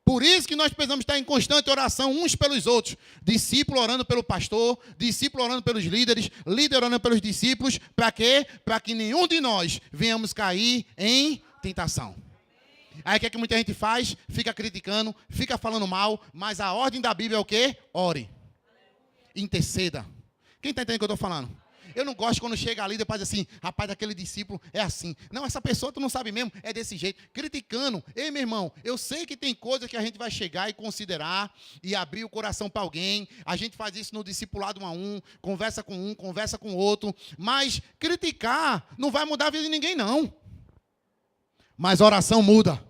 Por isso que nós precisamos estar em constante oração uns pelos outros. Discípulo orando pelo pastor, discípulo orando pelos líderes, líder orando pelos discípulos. Para quê? Para que nenhum de nós venhamos cair em tentação. Aí o que é que muita gente faz? Fica criticando, fica falando mal, mas a ordem da Bíblia é o quê? Ore. Interceda. Quem está entendendo o que eu estou falando? Eu não gosto quando chega ali e depois assim, rapaz, aquele discípulo é assim. Não, essa pessoa tu não sabe mesmo, é desse jeito. Criticando. Ei, meu irmão, eu sei que tem coisas que a gente vai chegar e considerar e abrir o coração para alguém. A gente faz isso no discipulado 1 a 1, conversa com o outro. Mas criticar não vai mudar a vida de ninguém, não. Mas oração muda.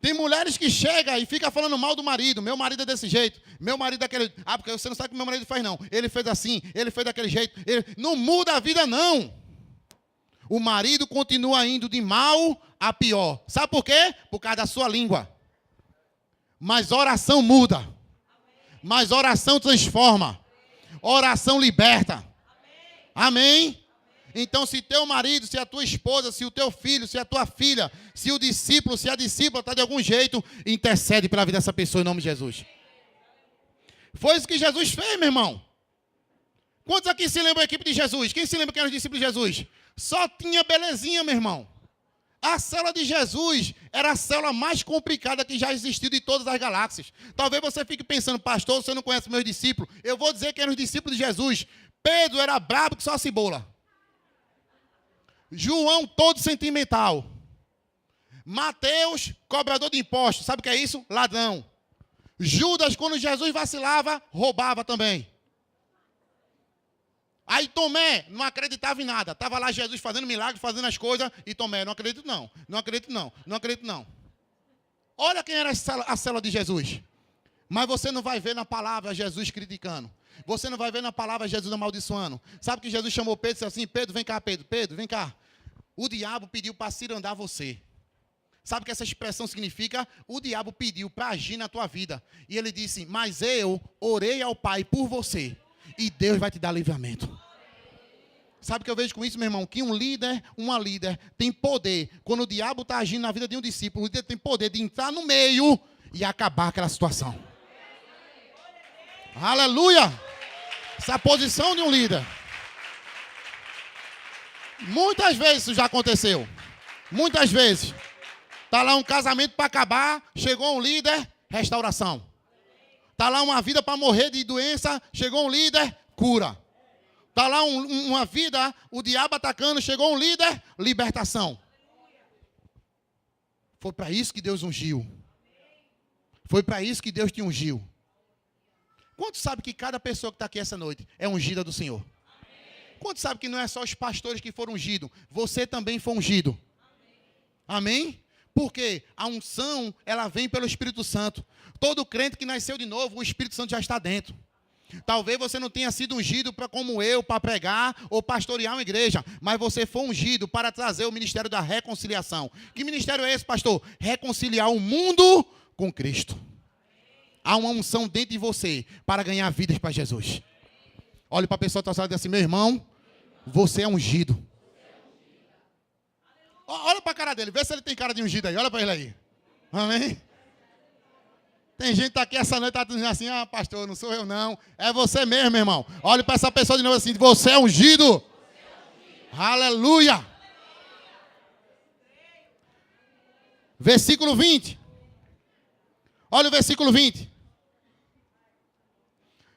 Tem mulheres que chegam e ficam falando mal do marido. Meu marido é desse jeito. Meu marido é daquele... Ah, porque você não sabe o que meu marido faz, não. Ele fez assim, ele fez daquele jeito. Não muda a vida, não. O marido continua indo de mal a pior. Sabe por quê? Por causa da sua língua. Mas oração muda. Mas oração transforma. Oração liberta. Amém? Então, se teu marido, se a tua esposa, se o teu filho, se a tua filha, se o discípulo, se a discípula está de algum jeito, intercede pela vida dessa pessoa em nome de Jesus. Foi isso que Jesus fez, meu irmão. Quantos aqui se lembram da equipe de Jesus? Quem se lembra que eram os discípulos de Jesus? Só tinha belezinha, meu irmão. A célula de Jesus era a célula mais complicada que já existiu de todas as galáxias. Talvez você fique pensando, pastor, você não conhece meus discípulos. Eu vou dizer que eram os discípulos de Jesus. Pedro era brabo que só cebola. João todo sentimental. Mateus, cobrador de impostos. Sabe o que é isso? Ladrão. Judas, quando Jesus vacilava, roubava também. Aí Tomé não acreditava em nada. Estava lá Jesus fazendo milagres, fazendo as coisas. E Tomé, não acredito não. Não acredito não. Não acredito não. Olha quem era a célula de Jesus. Mas você não vai ver na palavra Jesus criticando. Você não vai ver na palavra Jesus amaldiçoando. Sabe que Jesus chamou Pedro e disse assim, Pedro, vem cá, Pedro. Pedro, vem cá. O diabo pediu para cirandar você. Sabe o que essa expressão significa? O diabo pediu para agir na tua vida. E ele disse, mas eu orei ao Pai por você. E Deus vai te dar livramento. Sabe o que eu vejo com isso, meu irmão? Que um líder, uma líder, tem poder. Quando o diabo está agindo na vida de um discípulo, o líder tem poder de entrar no meio e acabar aquela situação. Aleluia! Essa é a posição de um líder. Muitas vezes isso já aconteceu. Muitas vezes. Está lá um casamento para acabar, chegou um líder, restauração. Está lá uma vida para morrer de doença, chegou um líder, cura. Está lá uma vida, o diabo atacando, chegou um líder, libertação. Foi para isso que Deus ungiu. Foi para isso que Deus te ungiu. Quantos sabe que cada pessoa que está aqui essa noite é ungida do Senhor? Quantos sabe que não é só os pastores que foram ungidos? Você também foi ungido. Amém? Porque a unção, ela vem pelo Espírito Santo. Todo crente que nasceu de novo, o Espírito Santo já está dentro. Talvez você não tenha sido ungido como eu, para pregar ou pastorear uma igreja, mas você foi ungido para trazer o ministério da reconciliação. Que ministério é esse, pastor? Reconciliar o mundo com Cristo. Há uma unção dentro de você para ganhar vidas para Jesus. Olhe para a pessoa que está e diz assim, meu irmão, você é ungido. Olha para a cara dele, vê se ele tem cara de ungido aí. Olha para ele aí. Amém? Tem gente que está aqui essa noite está dizendo assim, pastor, não sou eu não. É você mesmo, meu irmão. Olhe para essa pessoa de novo assim, você é ungido. Aleluia. Versículo 20. Olha o versículo 20.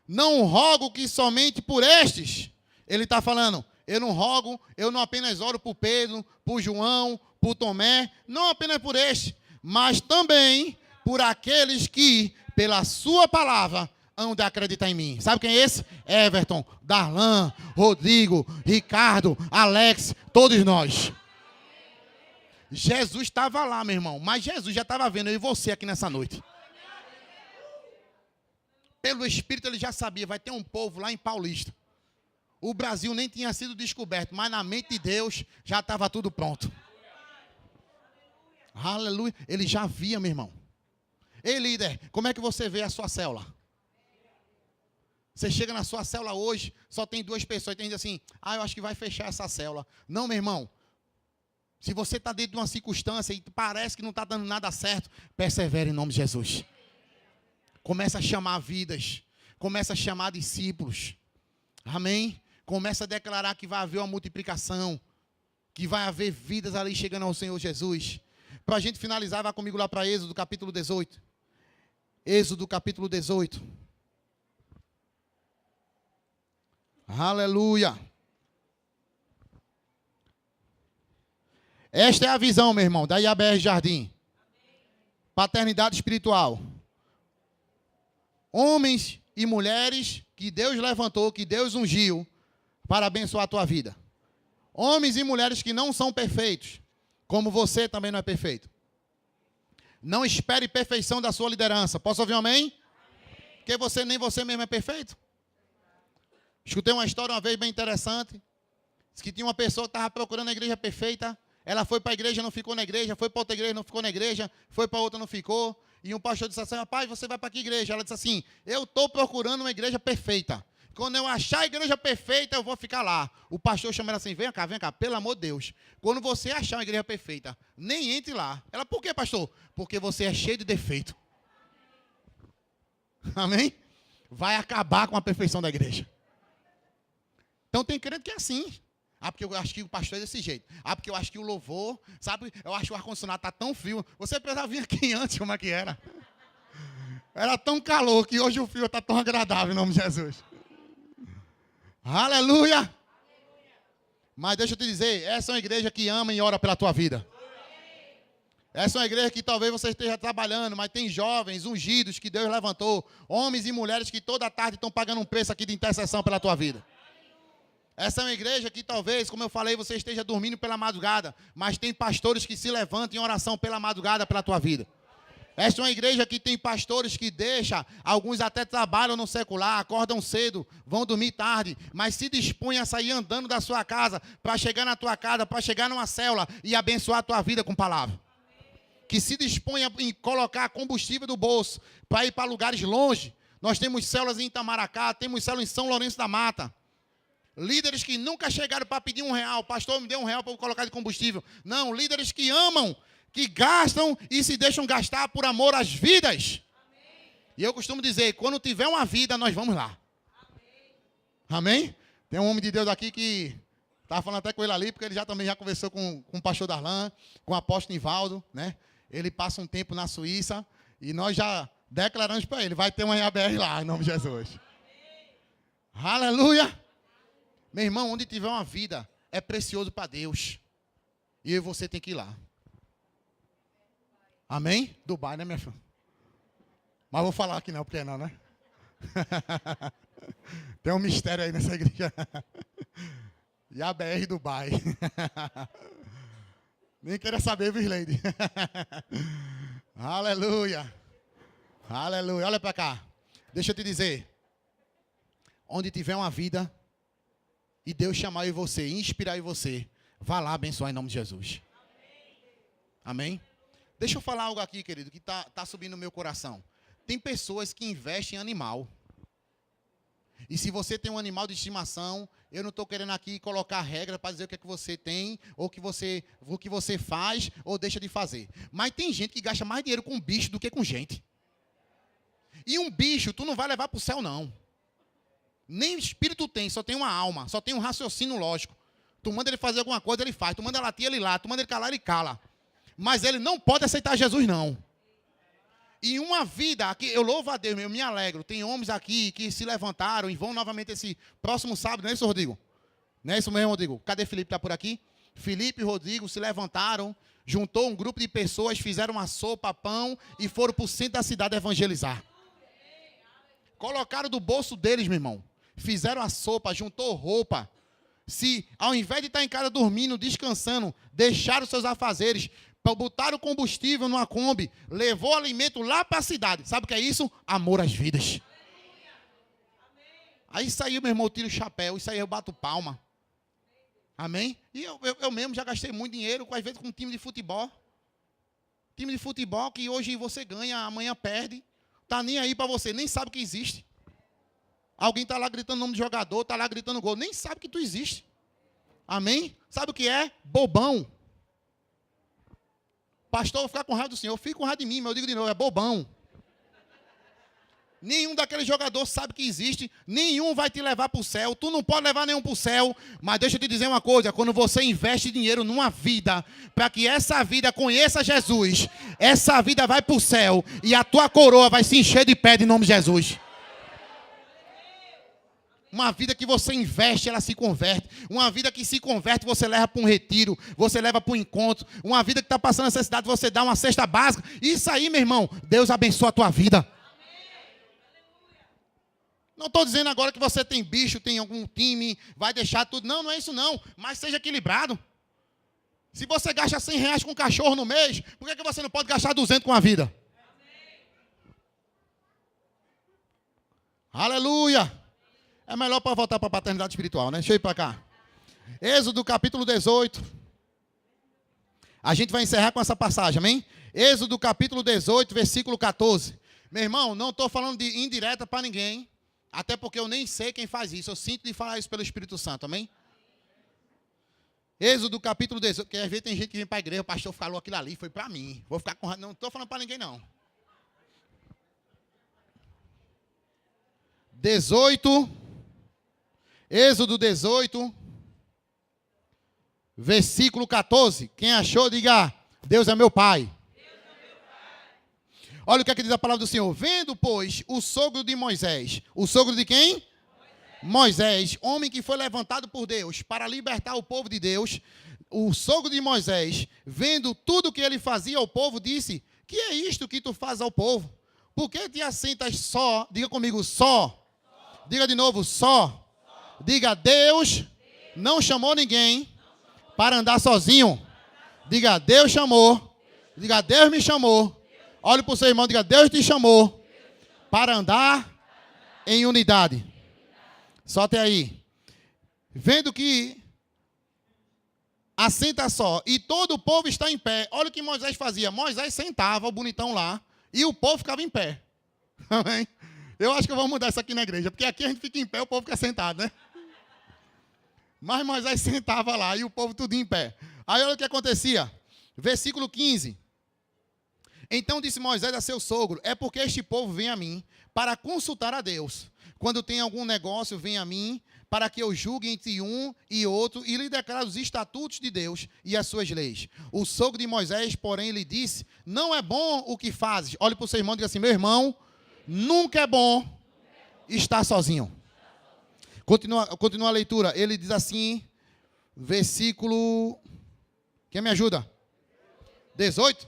Não rogo que somente por estes. Ele está falando, eu não rogo, eu não apenas oro por Pedro, por João, por Tomé, não apenas por este, mas também por aqueles que, pela sua palavra, hão de acreditar em mim. Sabe quem é esse? Everton, Darlan, Rodrigo, Ricardo, Alex, todos nós. Jesus estava lá, meu irmão, mas Jesus já estava vendo eu e você aqui nessa noite. Pelo Espírito ele já sabia, vai ter um povo lá em Paulista. O Brasil nem tinha sido descoberto, mas na mente de Deus já estava tudo pronto. Aleluia. Ele já via, meu irmão. Ei, líder, como é que você vê a sua célula? Você chega na sua célula hoje, só tem 2 pessoas, e tem assim, eu acho que vai fechar essa célula. Não, meu irmão. Se você está dentro de uma circunstância e parece que não está dando nada certo, persevere em nome de Jesus. Começa a chamar vidas. Começa a chamar discípulos. Amém? Começa a declarar que vai haver uma multiplicação. Que vai haver vidas ali chegando ao Senhor Jesus. Para a gente finalizar, vá comigo lá para Êxodo capítulo 18. Êxodo capítulo 18. Aleluia. Esta é a visão, meu irmão, da IABR Jardim. Paternidade espiritual. Homens e mulheres que Deus levantou, que Deus ungiu para abençoar a tua vida. Homens e mulheres que não são perfeitos, como você também não é perfeito. Não espere perfeição da sua liderança. Posso ouvir um amém? Porque nem você mesmo é perfeito. Escutei uma história uma vez bem interessante. Diz que tinha uma pessoa que estava procurando a igreja perfeita. Ela foi para a igreja, não ficou na igreja. Foi para outra igreja, não ficou na igreja. Foi para outra, não ficou. E um pastor disse assim, rapaz, você vai para que igreja? Ela disse assim, eu estou procurando uma igreja perfeita. Quando eu achar a igreja perfeita, eu vou ficar lá. O pastor chama ela assim, vem cá, pelo amor de Deus. Quando você achar uma igreja perfeita, nem entre lá. Ela, por quê, pastor? Porque você é cheio de defeito. Amém? Vai acabar com a perfeição da igreja. Então tem crente que é assim. Porque eu acho que o pastor é desse jeito. Porque eu acho que o louvor, sabe? Eu acho que o ar-condicionado está tão frio. Você precisava vir aqui antes, como é que era? Era tão calor que hoje o frio está tão agradável, em nome de Jesus. Aleluia! Mas deixa eu te dizer, essa é uma igreja que ama e ora pela tua vida. Essa é uma igreja que talvez você esteja trabalhando, mas tem jovens ungidos que Deus levantou. Homens e mulheres que toda tarde estão pagando um preço aqui de intercessão pela tua vida. Essa é uma igreja que talvez, como eu falei, você esteja dormindo pela madrugada, mas tem pastores que se levantam em oração pela madrugada pela tua vida. Esta é uma igreja que tem pastores que deixam, alguns até trabalham no secular, acordam cedo, vão dormir tarde, mas se dispõem a sair andando da sua casa, para chegar na tua casa, para chegar numa célula e abençoar a tua vida com palavra. Que se dispõe em colocar combustível do bolso, para ir para lugares longe. Nós temos células em Itamaracá, temos células em São Lourenço da Mata. Líderes que nunca chegaram para pedir R$1, pastor, me dê R$1 para eu colocar de combustível. Não, líderes que amam, que gastam e se deixam gastar por amor às vidas. Amém. E eu costumo dizer, quando tiver uma vida, nós vamos lá. Amém? Amém? Tem um homem de Deus aqui que estava falando até com ele ali, porque ele também já conversou com o pastor Darlan, com o apóstolo Nivaldo, né? Ele passa um tempo na Suíça e nós já declaramos para ele, vai ter uma IABR lá, em nome de Jesus. Amém. Aleluia! Meu irmão, onde tiver uma vida, é precioso para Deus. E eu e você tem que ir lá. Amém? Dubai, né, minha filha? Mas vou falar aqui não, porque não, né? Tem um mistério aí nessa igreja. E a BR Dubai. Nem queira saber, Virleide. Aleluia. Aleluia. Olha para cá. Deixa eu te dizer. Onde tiver uma vida, e Deus chamar em você, inspirar em você, vá lá abençoar em nome de Jesus. Amém? Deixa eu falar algo aqui, querido, que tá subindo no meu coração. Tem pessoas que investem em animal. E se você tem um animal de estimação, eu não estou querendo aqui colocar regra para dizer o que é que você tem, ou o que você faz, ou deixa de fazer. Mas tem gente que gasta mais dinheiro com bicho do que com gente. E um bicho, tu não vai levar para o céu, não. Nem espírito tem, só tem uma alma, só tem um raciocínio lógico. Tu manda ele fazer alguma coisa, ele faz. Tu manda latir, ele late. Tu manda ele calar, ele cala. Mas ele não pode aceitar Jesus, não. E uma vida, aqui, eu louvo a Deus, eu me alegro. Tem homens aqui que se levantaram e vão novamente esse próximo sábado, não é isso, Rodrigo? Não é isso mesmo, Rodrigo? Cadê Felipe? Está por aqui? Felipe e Rodrigo se levantaram, juntou um grupo de pessoas, fizeram uma sopa, pão e foram para o centro da cidade evangelizar. Colocaram do bolso deles, meu irmão. Fizeram a sopa, juntou roupa. Se, ao invés de estar em casa dormindo, descansando, deixaram seus afazeres, botaram combustível numa Kombi, levou alimento lá para a cidade. Sabe o que é isso? Amor às vidas. Aí saiu, meu irmão, eu tiro o chapéu, isso aí eu bato palma. Amém? E eu mesmo já gastei muito dinheiro, às vezes com um time de futebol. Time de futebol que hoje você ganha, amanhã perde. Tá nem aí para você, nem sabe que existe. Alguém tá lá gritando o nome do jogador, tá lá gritando gol, nem sabe que tu existe. Amém? Sabe o que é? Bobão. Pastor, eu vou ficar com raiva do Senhor. Eu fico com raiva de mim, mas eu digo de novo, é bobão. Nenhum daqueles jogadores sabe que existe. Nenhum vai te levar para o céu. Tu não pode levar nenhum para o céu. Mas deixa eu te dizer uma coisa. Quando você investe dinheiro numa vida, para que essa vida conheça Jesus, essa vida vai para o céu. E a tua coroa vai se encher de pé em nome de Jesus. Uma vida que você investe, ela se converte. Uma vida que se converte, você leva para um retiro, você leva para um encontro. Uma vida que está passando necessidade, você dá uma cesta básica. Isso aí, meu irmão, Deus abençoa a tua vida. Não estou dizendo agora que você tem bicho, tem algum time, vai deixar tudo. Não, não é isso não. Mas seja equilibrado. Se você gasta R$100 com um cachorro no mês, por que você não pode gastar 200 com a vida? Aleluia! É melhor para voltar para a paternidade espiritual, né? Deixa eu ir para cá. Êxodo capítulo 18. A gente vai encerrar com essa passagem, amém? Êxodo capítulo 18, versículo 14. Meu irmão, não estou falando de indireta para ninguém. Até porque eu nem sei quem faz isso. Eu sinto de falar isso pelo Espírito Santo, amém? Êxodo capítulo 18. Porque às vezes tem gente que vem para a igreja, o pastor falou aquilo ali, foi para mim. Vou ficar com... Não estou falando para ninguém, não. 18. Êxodo 18. Versículo 14. Quem achou, diga: Deus é meu Pai. Olha o que é que diz a palavra do Senhor. Vendo, pois, o sogro de Moisés. O sogro de quem? Moisés, homem que foi levantado por Deus para libertar o povo de Deus. O sogro de Moisés, vendo tudo que ele fazia ao povo, disse: que é isto que tu fazes ao povo? Por que te assentas só? Diga comigo, só. Diga de novo, só. Diga, Deus não chamou ninguém para andar sozinho. Diga, Deus chamou. Diga, Deus me chamou. Olhe para o seu irmão, diga, Deus te chamou para andar em unidade. Só até aí. Vendo que assenta só e todo o povo está em pé. Olha o que Moisés fazia. Moisés sentava, o bonitão lá, e o povo ficava em pé. Amém? Eu acho que eu vou mudar isso aqui na igreja, porque aqui a gente fica em pé, o povo fica sentado, né? Mas Moisés sentava lá e o povo tudo em pé. Aí olha o que acontecia. Versículo 15. Então disse Moisés a seu sogro: é porque este povo vem a mim para consultar a Deus. Quando tem algum negócio, vem a mim para que eu julgue entre um e outro e lhe declare os estatutos de Deus e as suas leis. O sogro de Moisés, porém, lhe disse: não é bom o que fazes. Olhe para o seu irmão e diga assim: meu irmão, nunca é bom estar sozinho. Continua a leitura. Ele diz assim, versículo... Quem me ajuda? 18.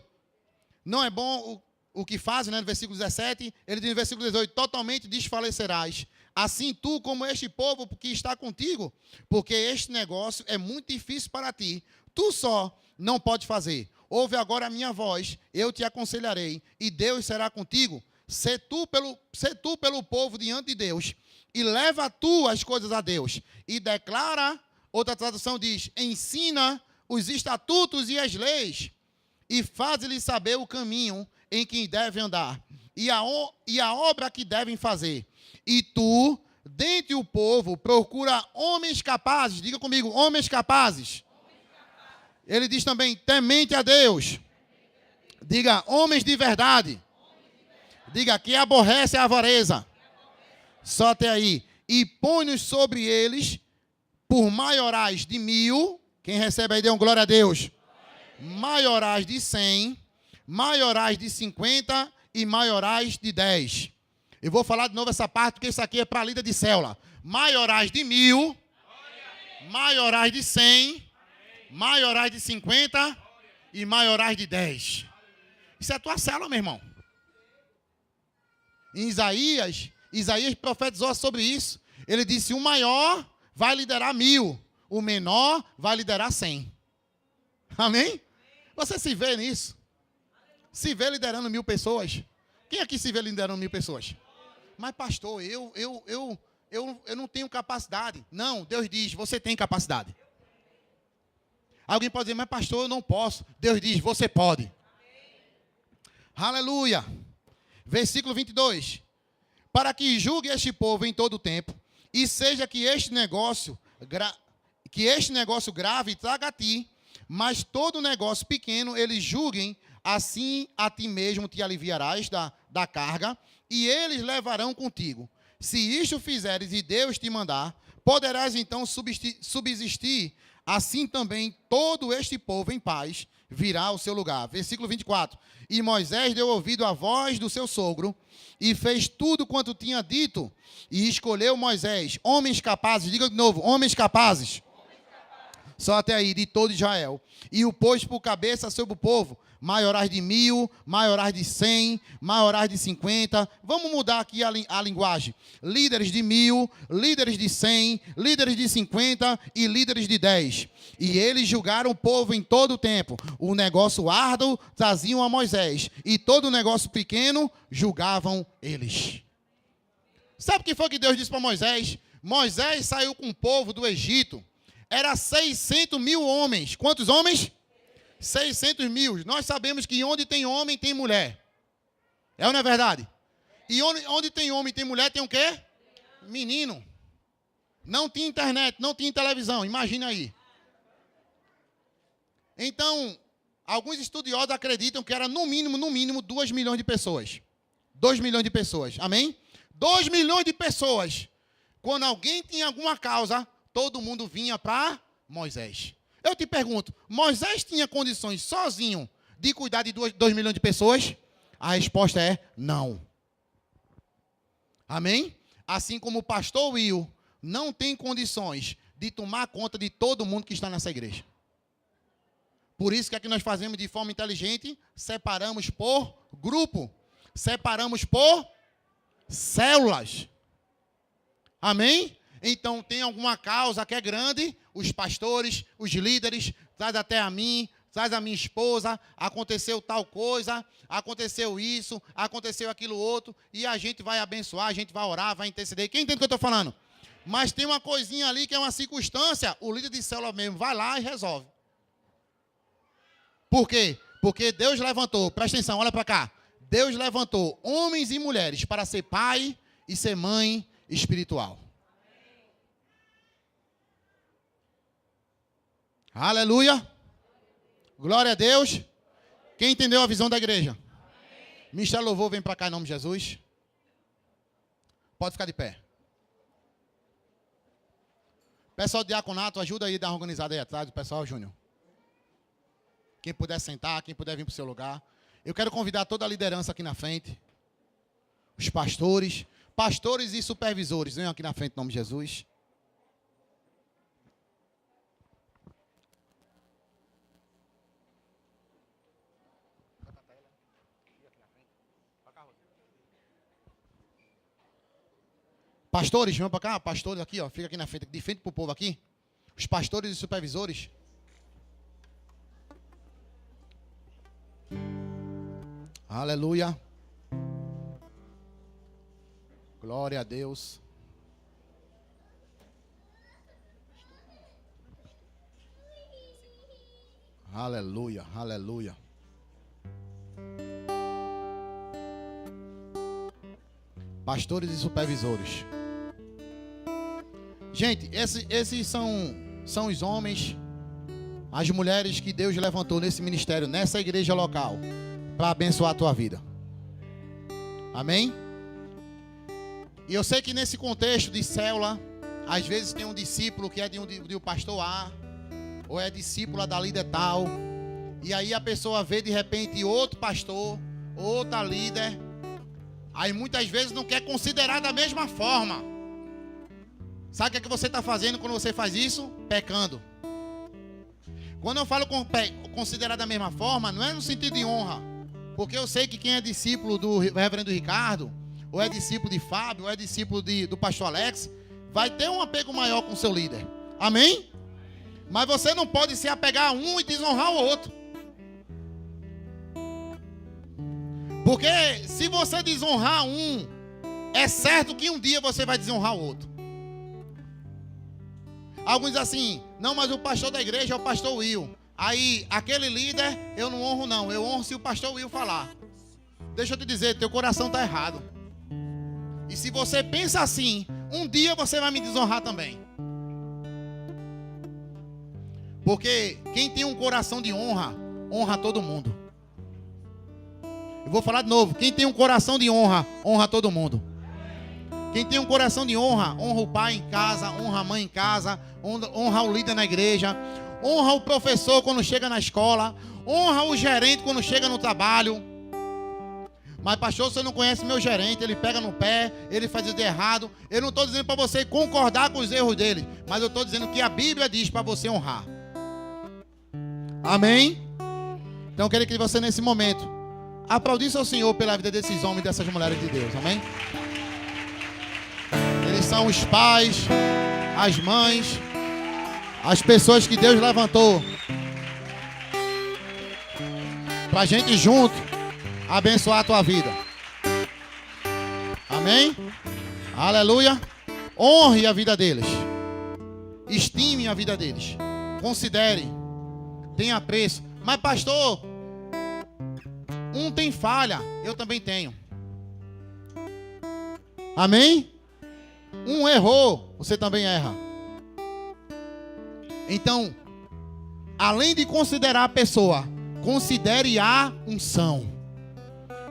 Não é bom o que faz, né? No versículo 17, ele diz no versículo 18, totalmente desfalecerás. Assim tu como este povo que está contigo, porque este negócio é muito difícil para ti. Tu só não pode fazer. Ouve agora a minha voz, eu te aconselharei, e Deus será contigo. Sê tu pelo povo diante de Deus, e leva tu as coisas a Deus. E declara, outra tradução diz, ensina os estatutos e as leis, e faz-lhes saber o caminho em que devem andar, e a obra que devem fazer. E tu dentre o povo, procura homens capazes. Diga comigo, homens capazes. Ele diz também, temente a Deus. Diga, homens de verdade. Diga, que aborrece a avareza. Só até aí. E põe-nos sobre eles por maiorais de 1000. Quem recebe aí, dê um glória a Deus. Maiorais de 100, maiorais de 50 e maiorais de 10. Eu vou falar de novo essa parte, porque isso aqui é para a líder de célula. Maiorais de 1000, maiorais de 100, maiorais de 50 e maiorais de 10. Isso é a tua célula, meu irmão. Em Isaías profetizou sobre isso. Ele disse, o maior vai liderar 1000, o menor vai liderar 100. Amém? Você se vê nisso? Se vê liderando 1000 pessoas? Quem aqui se vê liderando 1000 pessoas? Mas pastor, eu não tenho capacidade. Não, Deus diz, você tem capacidade. Alguém pode dizer, mas pastor, eu não posso. Deus diz, você pode. Aleluia. Versículo 22. Para que julgue este povo em todo o tempo, e seja que este negócio grave traga a ti, mas todo negócio pequeno eles julguem, assim a ti mesmo te aliviarás da carga, e eles levarão contigo. Se isto fizeres e Deus te mandar, poderás então subsistir, assim também todo este povo em paz virá ao seu lugar. Versículo 24. E Moisés deu ouvido à voz do seu sogro, e fez tudo quanto tinha dito, e escolheu Moisés homens capazes, diga de novo, homens capazes. Só até aí, de todo Israel. E o pôs por cabeça sobre o povo, maiorais de 1000, maiorais de 100, maiorais de 50. Vamos mudar aqui a linguagem. Líderes de 1000, líderes de 100, líderes de 50 e líderes de 10. E eles julgaram o povo em todo o tempo. O negócio árduo traziam a Moisés, e todo o negócio pequeno julgavam eles. Sabe o que foi que Deus disse para Moisés? Moisés saiu com o povo do Egito. Era 600 mil homens. Quantos homens? 600 mil. Nós sabemos que onde tem homem, tem mulher. É ou não é verdade? E onde tem homem, tem mulher, tem o quê? Menino. Não tinha internet, não tinha televisão. Imagina aí. Então, alguns estudiosos acreditam que era no mínimo, 2 milhões de pessoas. 2 milhões de pessoas. Amém? 2 milhões de pessoas. Quando alguém tinha alguma causa, todo mundo vinha para Moisés. Eu te pergunto, Moisés tinha condições sozinho de cuidar de 2 milhões de pessoas? A resposta é não. Amém? Assim como o pastor Will não tem condições de tomar conta de todo mundo que está nessa igreja. Por isso que aqui nós fazemos de forma inteligente, separamos por grupo, separamos por células. Amém? Então, tem alguma causa que é grande, os pastores, os líderes, traz até a mim, traz a minha esposa, aconteceu tal coisa, aconteceu isso, aconteceu aquilo outro, e a gente vai abençoar, a gente vai orar, vai interceder. Quem entende o que eu estou falando? Mas tem uma coisinha ali que é uma circunstância, o líder de célula mesmo vai lá e resolve. Por quê? Porque Deus levantou, presta atenção, olha para cá. Deus levantou homens e mulheres para ser pai e ser mãe espiritual. Aleluia. Glória a Deus. Quem entendeu a visão da igreja? Ministério Louvor, vem para cá em nome de Jesus. Pode ficar de pé. Pessoal do diaconato, ajuda aí a dar uma organizada aí atrás, o pessoal, Júnior. Quem puder sentar, quem puder vir para o seu lugar. Eu quero convidar toda a liderança aqui na frente. Os pastores e supervisores, venham aqui na frente em nome de Jesus. Pastores, vem para cá, pastores aqui, ó, fica aqui na frente, de frente para o povo aqui. Os pastores e supervisores. Aleluia. Glória a Deus. Aleluia, aleluia. Pastores e supervisores. Gente, esses são os homens, as mulheres que Deus levantou nesse ministério, nessa igreja local, para abençoar a tua vida. Amém? E eu sei que nesse contexto de célula, às vezes tem um discípulo que é de um pastor A, ou é discípula da líder tal, e aí a pessoa vê de repente outro pastor, outra líder, aí muitas vezes não quer considerar da mesma forma. Sabe o que é que você está fazendo quando você faz isso? Pecando. Quando eu falo considerar da mesma forma, não é no sentido de honra, porque eu sei que quem é discípulo do reverendo Ricardo, ou é discípulo de Fábio, ou é discípulo do pastor Alex, vai ter um apego maior com o seu líder. Amém? Mas você não pode se apegar a um e desonrar o outro. Porque se você desonrar um, é certo que um dia você vai desonrar o outro. Alguns dizem assim, não, mas o pastor da igreja é o pastor Will. Aí, aquele líder, eu não honro não, eu honro se o pastor Will falar. Deixa eu te dizer, teu coração está errado. E se você pensa assim, um dia você vai me desonrar também. Porque quem tem um coração de honra, honra todo mundo. Eu vou falar de novo, quem tem um coração de honra, honra todo mundo. Quem tem um coração de honra, honra o pai em casa, honra a mãe em casa, honra o líder na igreja, honra o professor quando chega na escola, honra o gerente quando chega no trabalho. Mas pastor, você não conhece meu gerente, ele pega no pé, ele faz de errado. Eu não estou dizendo para você concordar com os erros dele, mas eu estou dizendo que a Bíblia diz para você honrar. Amém? Então eu queria que você nesse momento aplaudisse ao Senhor pela vida desses homens e dessas mulheres de Deus. Amém? Eles são os pais, as mães, as pessoas que Deus levantou para a gente junto abençoar a tua vida. Amém? Aleluia. Honre a vida deles. Estime a vida deles. Considere. Tenha apreço. Mas pastor, um tem falha, eu também tenho. Amém? Um errou, você também erra. Então, além de considerar a pessoa, considere a unção.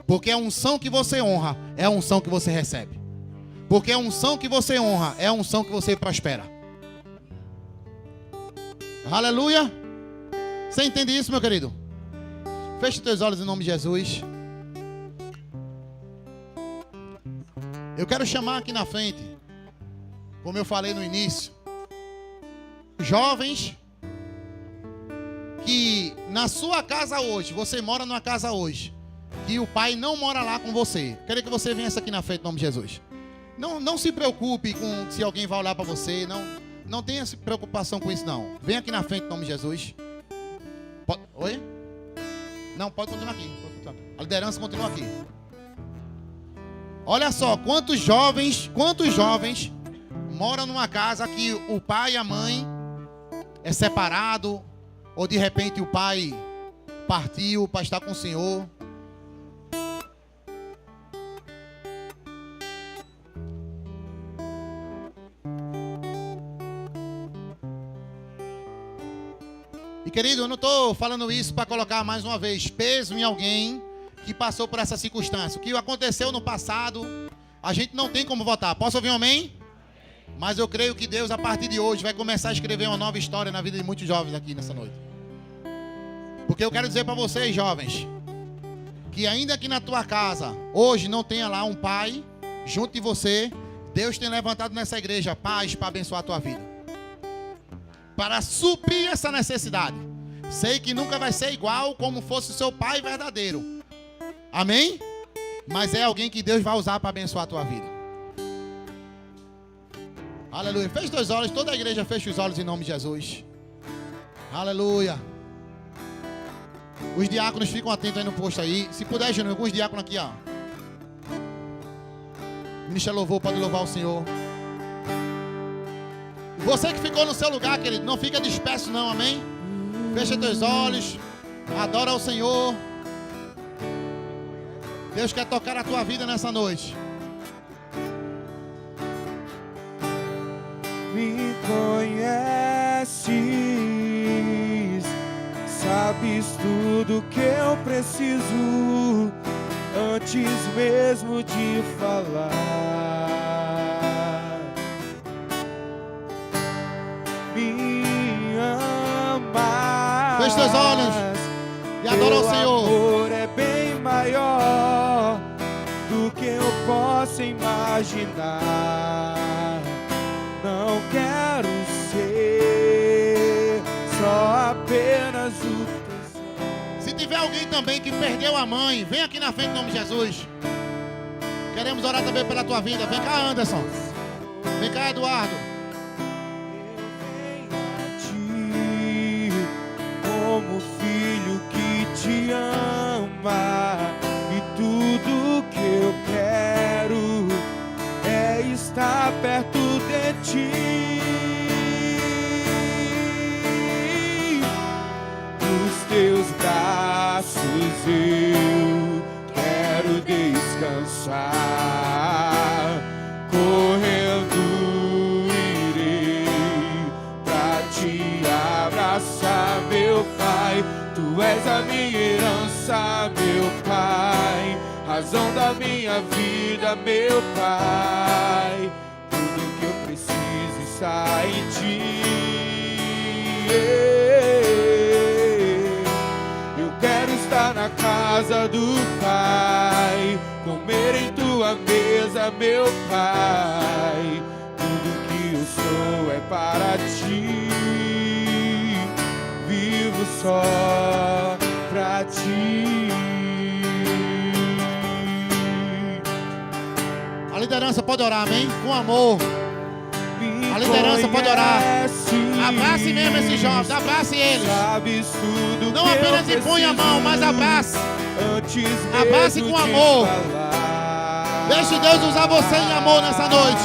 Porque a unção que você honra é a unção que você recebe. Porque a unção que você honra é a unção que você prospera. Aleluia. Você entende isso, meu querido? Feche os teus olhos em nome de Jesus. Eu quero chamar aqui na frente, como eu falei no início, jovens que na sua casa hoje, você mora numa casa hoje, que o pai não mora lá com você. Quero que você venha aqui na frente em nome de Jesus. Não se preocupe com se alguém vai olhar para você. Não tenha preocupação com isso, não. Vem aqui na frente em nome de Jesus. Oi? Não, pode continuar aqui. A liderança continua aqui. Olha só, quantos jovens moram numa casa que o pai e a mãe é separado, ou de repente o pai partiu para estar com o Senhor. E querido, eu não estou falando isso para colocar mais uma vez peso em alguém que passou por essa circunstância. O que aconteceu no passado, a gente não tem como votar. Posso ouvir um amém? Mas eu creio que Deus, a partir de hoje, vai começar a escrever uma nova história na vida de muitos jovens aqui nessa noite. Porque eu quero dizer para vocês, jovens, que ainda que na tua casa, hoje não tenha lá um pai junto de você, Deus tem levantado nessa igreja paz para abençoar a tua vida. Para suprir essa necessidade. Sei que nunca vai ser igual como fosse o seu pai verdadeiro. Amém? Mas é alguém que Deus vai usar para abençoar a tua vida. Aleluia. Feche os olhos, toda a igreja fecha os olhos em nome de Jesus. Aleluia. Os diáconos ficam atentos aí no posto aí. Se puder, Júnior, alguns diáconos aqui, ó. Ministério Louvor, pode louvar o Senhor. Você que ficou no seu lugar, querido, não fica disperso não, amém? Fecha teus olhos, adora ao Senhor. Deus quer tocar a tua vida nessa noite. Me conheces, sabes tudo que eu preciso antes mesmo de falar. Me amas. Feche teus olhos e adora o Senhor. Teu amor é bem maior do que eu posso imaginar. Não quero ser só apenas o teu. Se tiver alguém também que perdeu a mãe, vem aqui na frente em nome de Jesus. Queremos orar também pela tua vida. Vem cá, Anderson. Vem cá, Eduardo. Eu venho a ti como filho que te ama, e tudo que eu quero é estar perto de ti. Nos teus braços eu quero descansar. Correndo irei pra te abraçar, meu Pai. Tu és a minha herança, meu Pai, razão da minha vida, meu Pai. Tudo que eu preciso está em ti. Eu quero estar na casa do Pai, comer em tua mesa, meu Pai. Tudo que eu sou é para ti, vivo só pra ti. A liderança pode orar, amém? Com amor. A liderança pode orar. Abrace mesmo esses jovens, abrace eles. Não apenas impõe a mão, mas abrace. Abrace com amor. Deixe Deus usar você em amor nessa noite.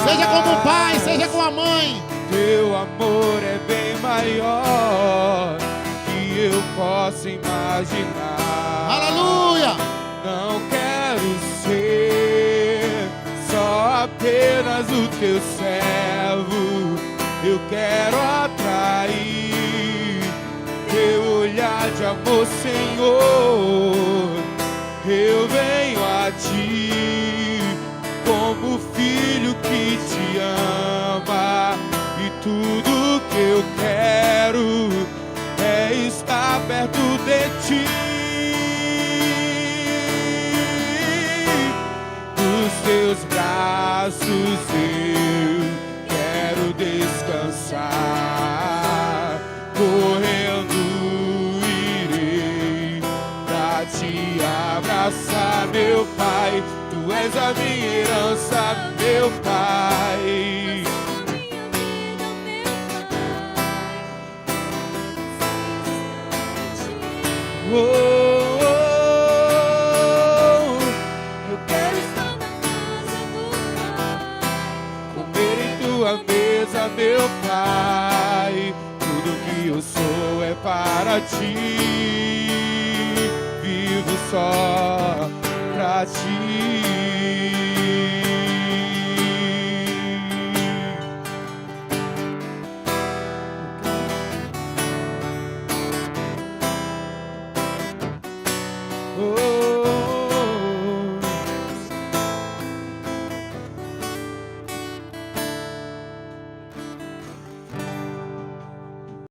Seja como o pai, seja com a mãe. Teu amor é bem maior que eu posso imaginar. Aleluia! Não quero ser só apenas o teu servo. Eu quero atrair teu olhar de amor, Senhor. Eu venho a ti como filho que te ama, e tudo que eu quero é estar perto de ti. Nos teus braços eu quero descansar. Correndo irei pra te abraçar, meu Pai. Tu és a minha herança, meu Pai. Oh, oh, oh. Eu quero estar na casa do Pai, comer em tua mesa, meu Pai. Tudo que eu sou é para ti, vivo só pra ti.